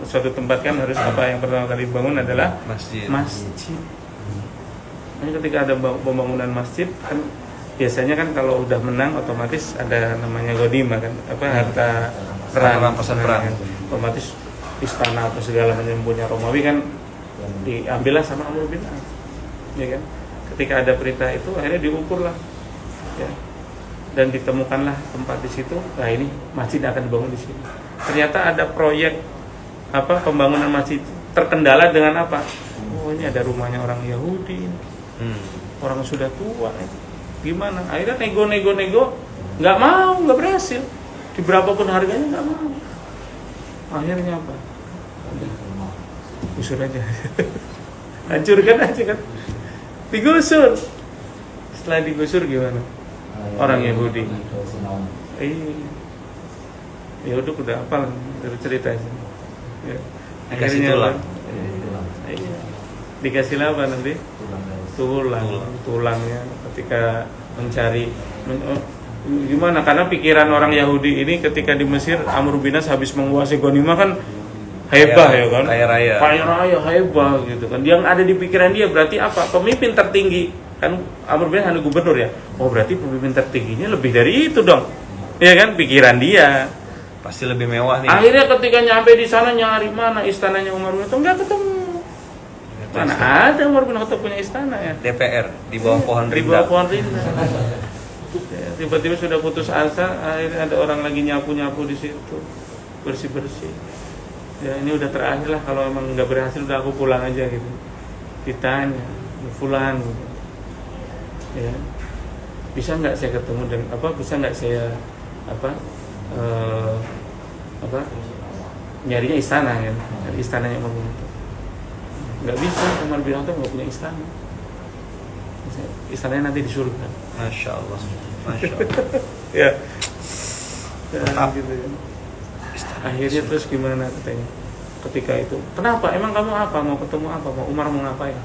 [SPEAKER 2] suatu tempat kan harus yang pertama kali dibangun adalah masjid. Nah, ketika ada pembangunan masjid kan biasanya kan kalau udah menang otomatis ada namanya ghanimah kan harta rampasan perang. Otomatis istana segala macam punya Romawi kan diambillah sama Amr bin As. Ya kan? Ketika ada perintah itu akhirnya diukur lah. Ya. Dan ditemukanlah tempat di situ. Nah, ini masjid akan dibangun di sini. Ternyata ada proyek pembangunan masjid terkendala dengan apa? Oh, ini ada rumahnya orang Yahudi. Orang sudah tua. Gimana? Akhirnya nego, nggak mau, nggak berhasil. Di berapapun harganya nggak mau. Akhirnya apa? Gusur aja. Hancurkan aja kan. Digusur. Setelah digusur gimana? Orang Yahudi. Ya udah hafal dari cerita itu. Ya.
[SPEAKER 1] Dikasih tulang.
[SPEAKER 2] Dikasih apa nanti? Tulangnya ketika mencari gimana? Karena pikiran orang Yahudi ini ketika di Mesir Amr bin As habis menguasai ghanimah kan hebah ya kan? Kaya raya hebah gitu kan. Yang ada di pikiran dia berarti apa? Pemimpin tertinggi. Kan Amr bin As adalah gubernur ya. Oh berarti pemimpin tertingginya lebih dari itu dong. Iya kan pikiran dia.
[SPEAKER 1] Pasti lebih mewah nih.
[SPEAKER 2] Akhirnya ketika nyampe di sana nyari mana istananya Umar bin Khattab enggak ketemu. Mana ada Umar bin Khattab punya istana ya?
[SPEAKER 1] DPR di bawah pohon rindang.
[SPEAKER 2] Di bawah pohon rindang. Ya, tiba-tiba sudah putus asa, akhirnya ada orang lagi nyapu-nyapu di situ. Bersih-bersih. Ya ini udah terakhir lah kalau emang nggak berhasil udah aku pulang aja gitu. Ditanya, Fulan gitu. Ya, bisa nggak saya ketemu dengan bisa nggak saya nyarinya istana ya, istananya Umar bin Khattab. Nggak bisa, Umar bin Khattab nggak punya istana. Istananya nanti di surga.
[SPEAKER 1] Masya Allah.
[SPEAKER 2] Ya. Gitu ya. Akhirnya terus gimana katanya? ketika itu. Kenapa? Emang kamu apa? Mau ketemu apa? Mau Umar mau ngapain?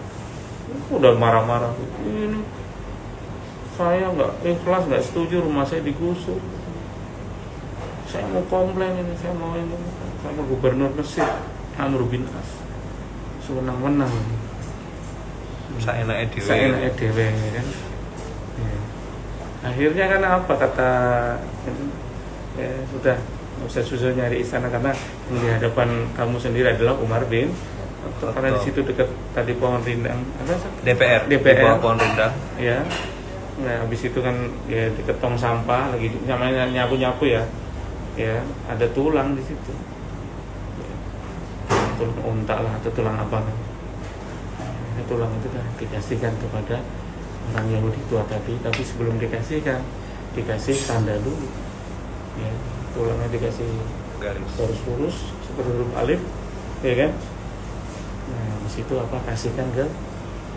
[SPEAKER 2] Udah marah-marah. Ini saya nggak ikhlas, nggak setuju rumah saya digusur. Saya mau komplain ini, saya mau ini sama gubernur Mesir, Amr bin As. Sewenang-wenang.
[SPEAKER 1] Saya enaknya
[SPEAKER 2] dewe kan. Ya. Akhirnya kan apa kata ya, sudah nggak usah susah nyari istana karena yang di hadapan kamu sendiri adalah Umar bin Khattab. Karena di situ dekat tadi pohon rindang apa
[SPEAKER 1] DPR di bawah pohon rindang
[SPEAKER 2] ya. Nah habis itu kan ya deket tong sampah lagi namanya nyapu ya ada tulang di situ ya, tulang unta lah atau tulang apa kan. Tulang itu kan dikasihkan kepada orang Yahudi tua tadi, tapi sebelum dikasih tanda dulu ya, tulangnya dikasih garis lurus seperti huruf alif ya kan. Nah di situ kasihkan ke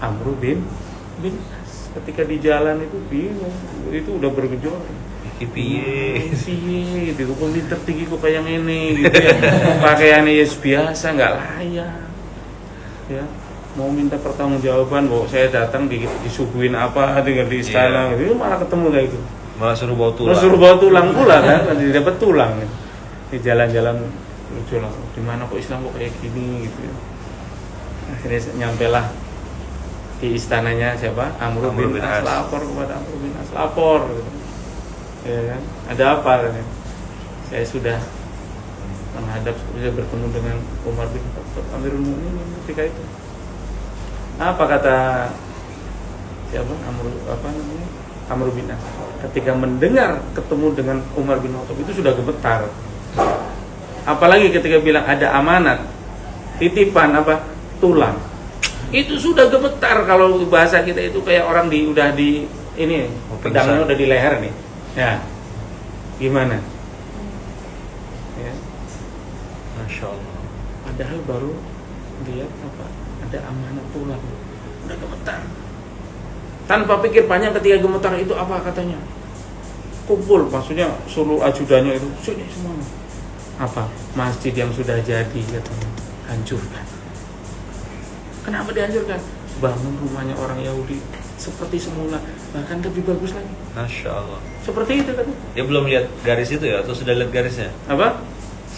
[SPEAKER 2] Amr bin As. Ketika di jalan itu bingung, itu udah bergejolak piye gitu kok tertinggi kok kayak ini gitu ya. Pakaiannya ya biasa nggak layak ya, mau minta pertanggungjawaban bahwa saya datang disuguhin apa tinggal di istana gitu, malah ketemu kayak gitu,
[SPEAKER 1] malah suruh bawa tulang
[SPEAKER 2] pula kan, nanti dapat tulang kan. Di jalan-jalan lucu lah, di mana kok Islam kok kayak gini gitu ya. Akhirnya nyampelah di istananya siapa? Amr bin As. Lapor kepada Amr bin As, lapor gitu. Ya kan, ada apa kan? Saya sudah menghadap, sudah bertemu dengan Umar bin Khattab Amirul Mukminin ketika itu. Apa kata siapa? Amr bin As. Ketika mendengar ketemu dengan Umar bin Khattab itu sudah gemetar. Apalagi ketika bilang ada amanat, titipan tulang. Itu sudah gemetar. Kalau bahasa kita itu kayak orang udah di ini pedangnya udah di leher nih. Ya. Gimana? Ya.
[SPEAKER 1] Masya Allah.
[SPEAKER 2] Padahal baru lihat ada amanat tulang, udah gemetar. Tanpa pikir panjang ketika gemetar itu apa katanya? Kumpul, maksudnya suruh ajudannya itu sini semuanya. Apa? Masjid yang sudah jadi katanya hancurkan. Kenapa dihancurkan? Bangun rumahnya orang Yahudi seperti semula, bahkan lebih bagus lagi.
[SPEAKER 1] Masya Allah.
[SPEAKER 2] Seperti itu kan?
[SPEAKER 1] Dia belum lihat garis itu ya, atau sudah lihat garisnya?
[SPEAKER 2] Apa?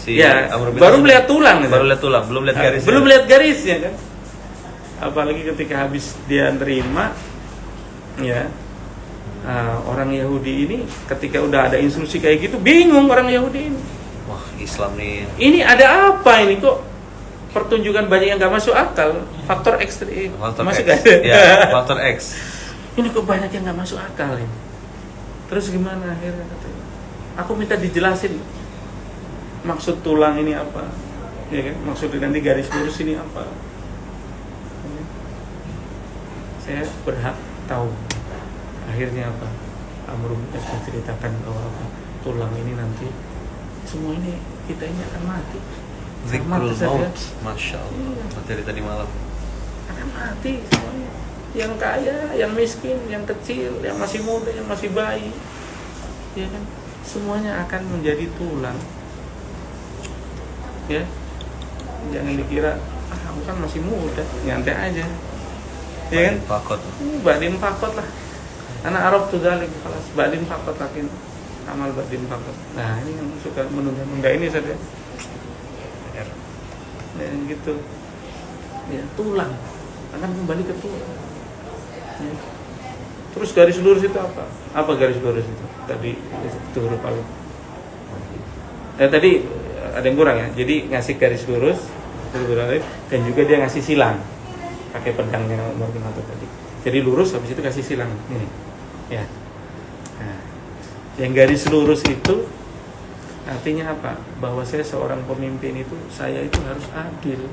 [SPEAKER 1] Ya,
[SPEAKER 2] baru melihat tulang.
[SPEAKER 1] Baru lihat tulang, belum lihat garisnya.
[SPEAKER 2] Belum lihat garisnya kan? Apalagi ketika habis dia terima, ya orang Yahudi ini ketika udah ada instruksi kayak gitu, bingung orang Yahudi ini.
[SPEAKER 1] Wah, Islam nih.
[SPEAKER 2] Ini ada apa ini kok? Pertunjukan banyak yang gak masuk akal. Faktor X masih gak ada.
[SPEAKER 1] Ya, faktor X.
[SPEAKER 2] Ini kok banyak yang gak masuk akal ini. Terus gimana akhirnya katanya? Aku minta dijelasin maksud tulang ini apa, ya kan? Maksudnya nanti garis lurus ini apa? Saya berhak tahu. Akhirnya apa? Amr bin As menceritakan bahwa tulang ini nanti semua ini kita ini akan mati.
[SPEAKER 1] Zikrul maut, Masya Allah.
[SPEAKER 2] Iya.
[SPEAKER 1] Materi tadi malam.
[SPEAKER 2] Akan mati semuanya. Yang kaya, yang miskin, yang kecil, yang masih muda, yang masih bayi, ya kan? Semuanya akan menjadi tulang. Ya, jangan dikira aku kan masih muda, nyantai aja. Ya kan?
[SPEAKER 1] Fakot.
[SPEAKER 2] Badin fakot lah. Anak Arab tuh dalim kelas badin fakot lakin amal badin fakot. Nah ini yang suka menunda-nunda ini saja. Ya, gitu. Ya tulang akan kembali ke tulang. Ya. Terus garis lurus itu apa? Apa garis lurus itu? Tadi itu huruf alif. Tadi ada yang kurang ya. Jadi ngasih garis lurus huruf alif dan juga dia ngasih silang pakai pedangnya Umar bin Khattab tadi. Jadi lurus habis itu kasih silang ini. Ya. Nah, yang garis lurus itu artinya apa? Bahwa saya seorang pemimpin itu, saya itu harus adil.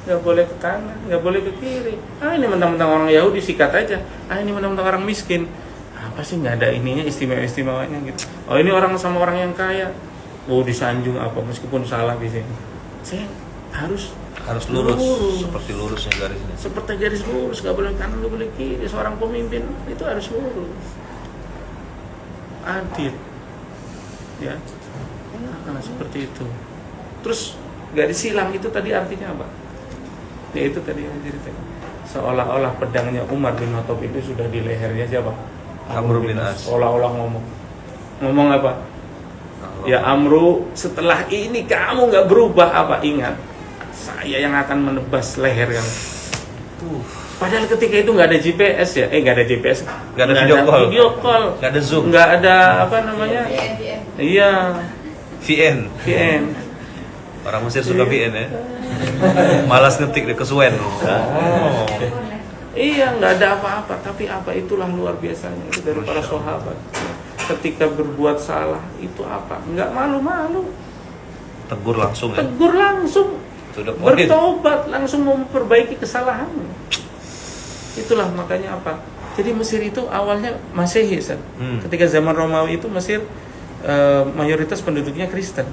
[SPEAKER 2] Nggak boleh ke kanan, nggak boleh ke kiri. Ini mentang-mentang orang Yahudi sikat aja. Ini mentang-mentang orang miskin. Apa sih nggak ada ininya istimewa-istimewanya gitu. Oh ini orang sama orang yang kaya. Disanjung apa meskipun salah di sini. Saya harus
[SPEAKER 1] lurus. Seperti lurusnya garisnya.
[SPEAKER 2] Seperti garis lurus, nggak boleh kanan, nggak boleh kiri. Seorang pemimpin itu harus lurus. Adil. Ya. Karena seperti itu. Terus Garis silang itu tadi artinya apa? Ya itu tadi yang ceritakan. Seolah-olah pedangnya Umar bin Khattab itu sudah di lehernya siapa?
[SPEAKER 1] Amr bin As.
[SPEAKER 2] Seolah-olah ngomong apa? Ya Amru, setelah ini kamu nggak berubah apa? Ingat, saya yang akan menebas leher kamu. Padahal ketika itu nggak ada GPS ya, nggak ada GPS,
[SPEAKER 1] nggak ada video call, nggak ada Zoom,
[SPEAKER 2] nggak ada apa namanya? Iya. VN.
[SPEAKER 1] Orang Mesir suka VN ya. Malas ngetik deh kesuwen.
[SPEAKER 2] Iya, nggak ada apa-apa, tapi apa itulah luar biasanya itu dari para sahabat. Ketika berbuat salah itu apa? Nggak malu-malu.
[SPEAKER 1] Tegur langsung ya.
[SPEAKER 2] Tegur langsung. Bertobat langsung memperbaiki kesalahannya. Itulah makanya apa? Jadi Mesir itu awalnya Masehi, ketika zaman Romawi itu Mesir mayoritas penduduknya Kristen.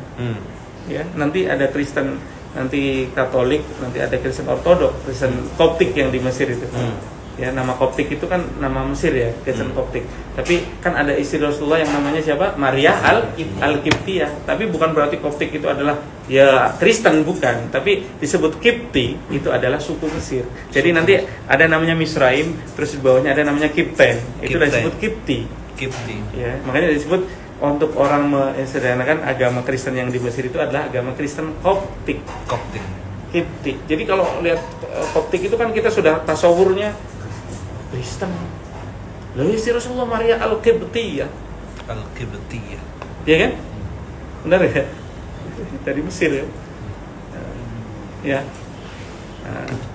[SPEAKER 2] Ya, nanti ada Kristen, nanti Katolik, nanti ada Kristen Ortodok, Kristen Koptik yang di Mesir itu. Ya, nama Koptik itu kan nama Mesir ya, Kristen Koptik. Tapi kan ada istri Rasulullah yang namanya siapa? Maria Al-Qibtiyah. Tapi bukan berarti Koptik itu adalah ya Kristen, bukan. Tapi disebut Kipti itu adalah suku Mesir. Jadi nanti ada namanya Misraim, terus di bawahnya ada namanya Kipten. Itu disebut Kipti. Ya, makanya disebut untuk orang mensederhanakan agama Kristen yang di Mesir itu adalah agama Kristen Koptik. Kipti. Jadi kalau lihat Koptik itu kan kita sudah tasawurnya Kristen. Lalu istri Rasulullah Maria Al-Qibtiyah. Iya kan? Benar ya? Dari Mesir ya. Ya.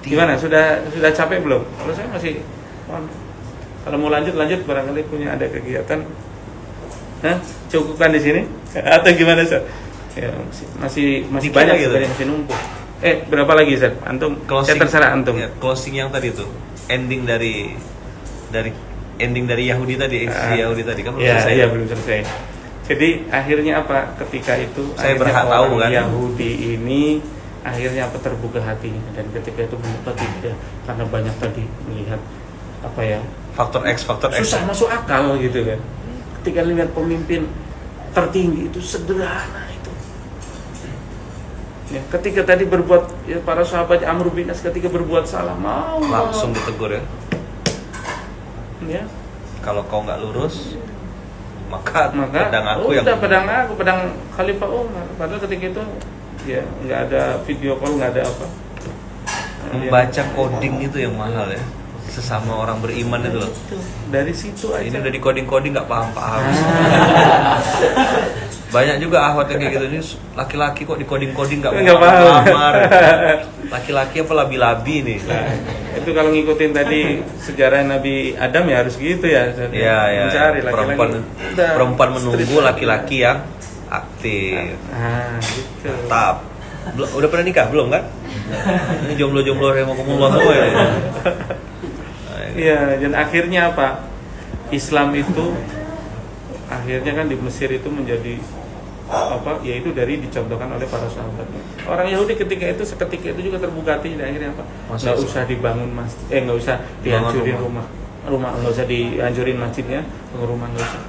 [SPEAKER 2] Gimana? Sudah capek belum? Kalau saya masih kalau mau lanjut barangkali punya ada kegiatan. Cukupkan di sini atau gimana, Ustaz? Ya, masih banyak gitu. Banyak masih numpuk. Berapa lagi, Ustaz? Antum, saya terserah antum.
[SPEAKER 1] Ya, closing yang tadi tuh, ending dari Yahudi tadi, Yahudi tadi kan belum selesai.
[SPEAKER 2] Iya, belum selesai. Jadi akhirnya apa? Ketika itu
[SPEAKER 1] saya berhak tahu kan.
[SPEAKER 2] Yahudi ini akhirnya apa, terbuka hatinya, dan ketika itu membuka tidak, karena banyak tadi melihat apa ya? Faktor X. Susah masuk akal gitu kan. Ketika lihat pemimpin tertinggi itu sederhana itu. Ya, ketika tadi berbuat ya, para sahabat Amr bin As ketika berbuat salah mau
[SPEAKER 1] langsung ditegur ya.
[SPEAKER 2] Ya.
[SPEAKER 1] Kalau kau nggak lurus, maka pedang
[SPEAKER 2] Khalifah Umar. Padahal ketika itu ya nggak ada video call, nggak ada apa.
[SPEAKER 1] Membaca coding itu yang mahal ya. Sesama orang beriman itu loh.
[SPEAKER 2] Dari situ aja.
[SPEAKER 1] Ini udah di coding nggak paham. Banyak juga ahwat yang kayak gitu, ini laki-laki kok di coding nggak paham. Laki-laki apa labi-labi nih.
[SPEAKER 2] Nah, itu kalau ngikutin tadi sejarah Nabi Adam ya harus gitu ya.
[SPEAKER 1] Iya.
[SPEAKER 2] Mencari
[SPEAKER 1] perempuan menunggu laki-laki yang aktif.
[SPEAKER 2] Gitu.
[SPEAKER 1] Tetap. Udah pernah nikah belum kan? Ini jomblo-jomblo yang mau kumulon semua ya.
[SPEAKER 2] Iya, dan akhirnya apa? Islam itu akhirnya kan di Mesir itu menjadi apa? Yaitu dari dicontohkan oleh para sahabat. Orang Yahudi ketika itu juga terbuka hati, dan akhirnya apa? Nggak usah dibangun masjid, nggak usah dihancurin rumah, nggak usah dihancurin masjidnya, rumah nggak usah.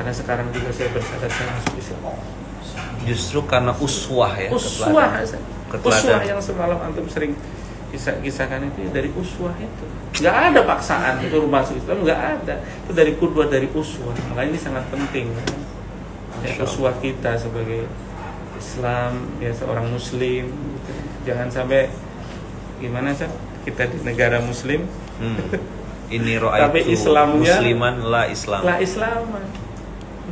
[SPEAKER 2] Karena sekarang juga saya bersahadat saya masuk Islam.
[SPEAKER 1] Justru karena uswah ya.
[SPEAKER 2] Uswah yang semalam antum sering kisahkan itu dari uswah itu. Nggak ada paksaan itu masuk Islam, nggak ada. Itu dari qudwah, dari uswah. Makanya ini sangat penting. Ya, uswah kita sebagai Islam, ya seorang Muslim. Gitu. Jangan sampai gimana sih kita di negara Muslim.
[SPEAKER 1] Ini ro'aitu
[SPEAKER 2] tapi Islamnya
[SPEAKER 1] musliman la Islam.
[SPEAKER 2] La Islaman.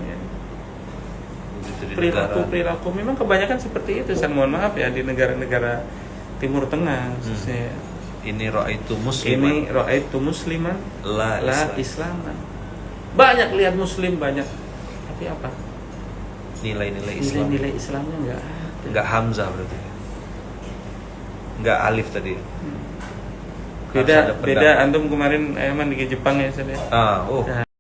[SPEAKER 2] Ya. Perilaku memang kebanyakan seperti itu. Saya mohon maaf ya di negara-negara Timur Tengah khususnya.
[SPEAKER 1] Ini ro'aitu musliman la
[SPEAKER 2] Islaman. Banyak lihat Muslim banyak, tapi apa?
[SPEAKER 1] Nilai-nilai Islam.
[SPEAKER 2] Nilai Islamnya enggak ada.
[SPEAKER 1] Enggak hamzah berarti. Enggak alif tadi.
[SPEAKER 2] Beda antum kemarin di Jepang ya saya lihat.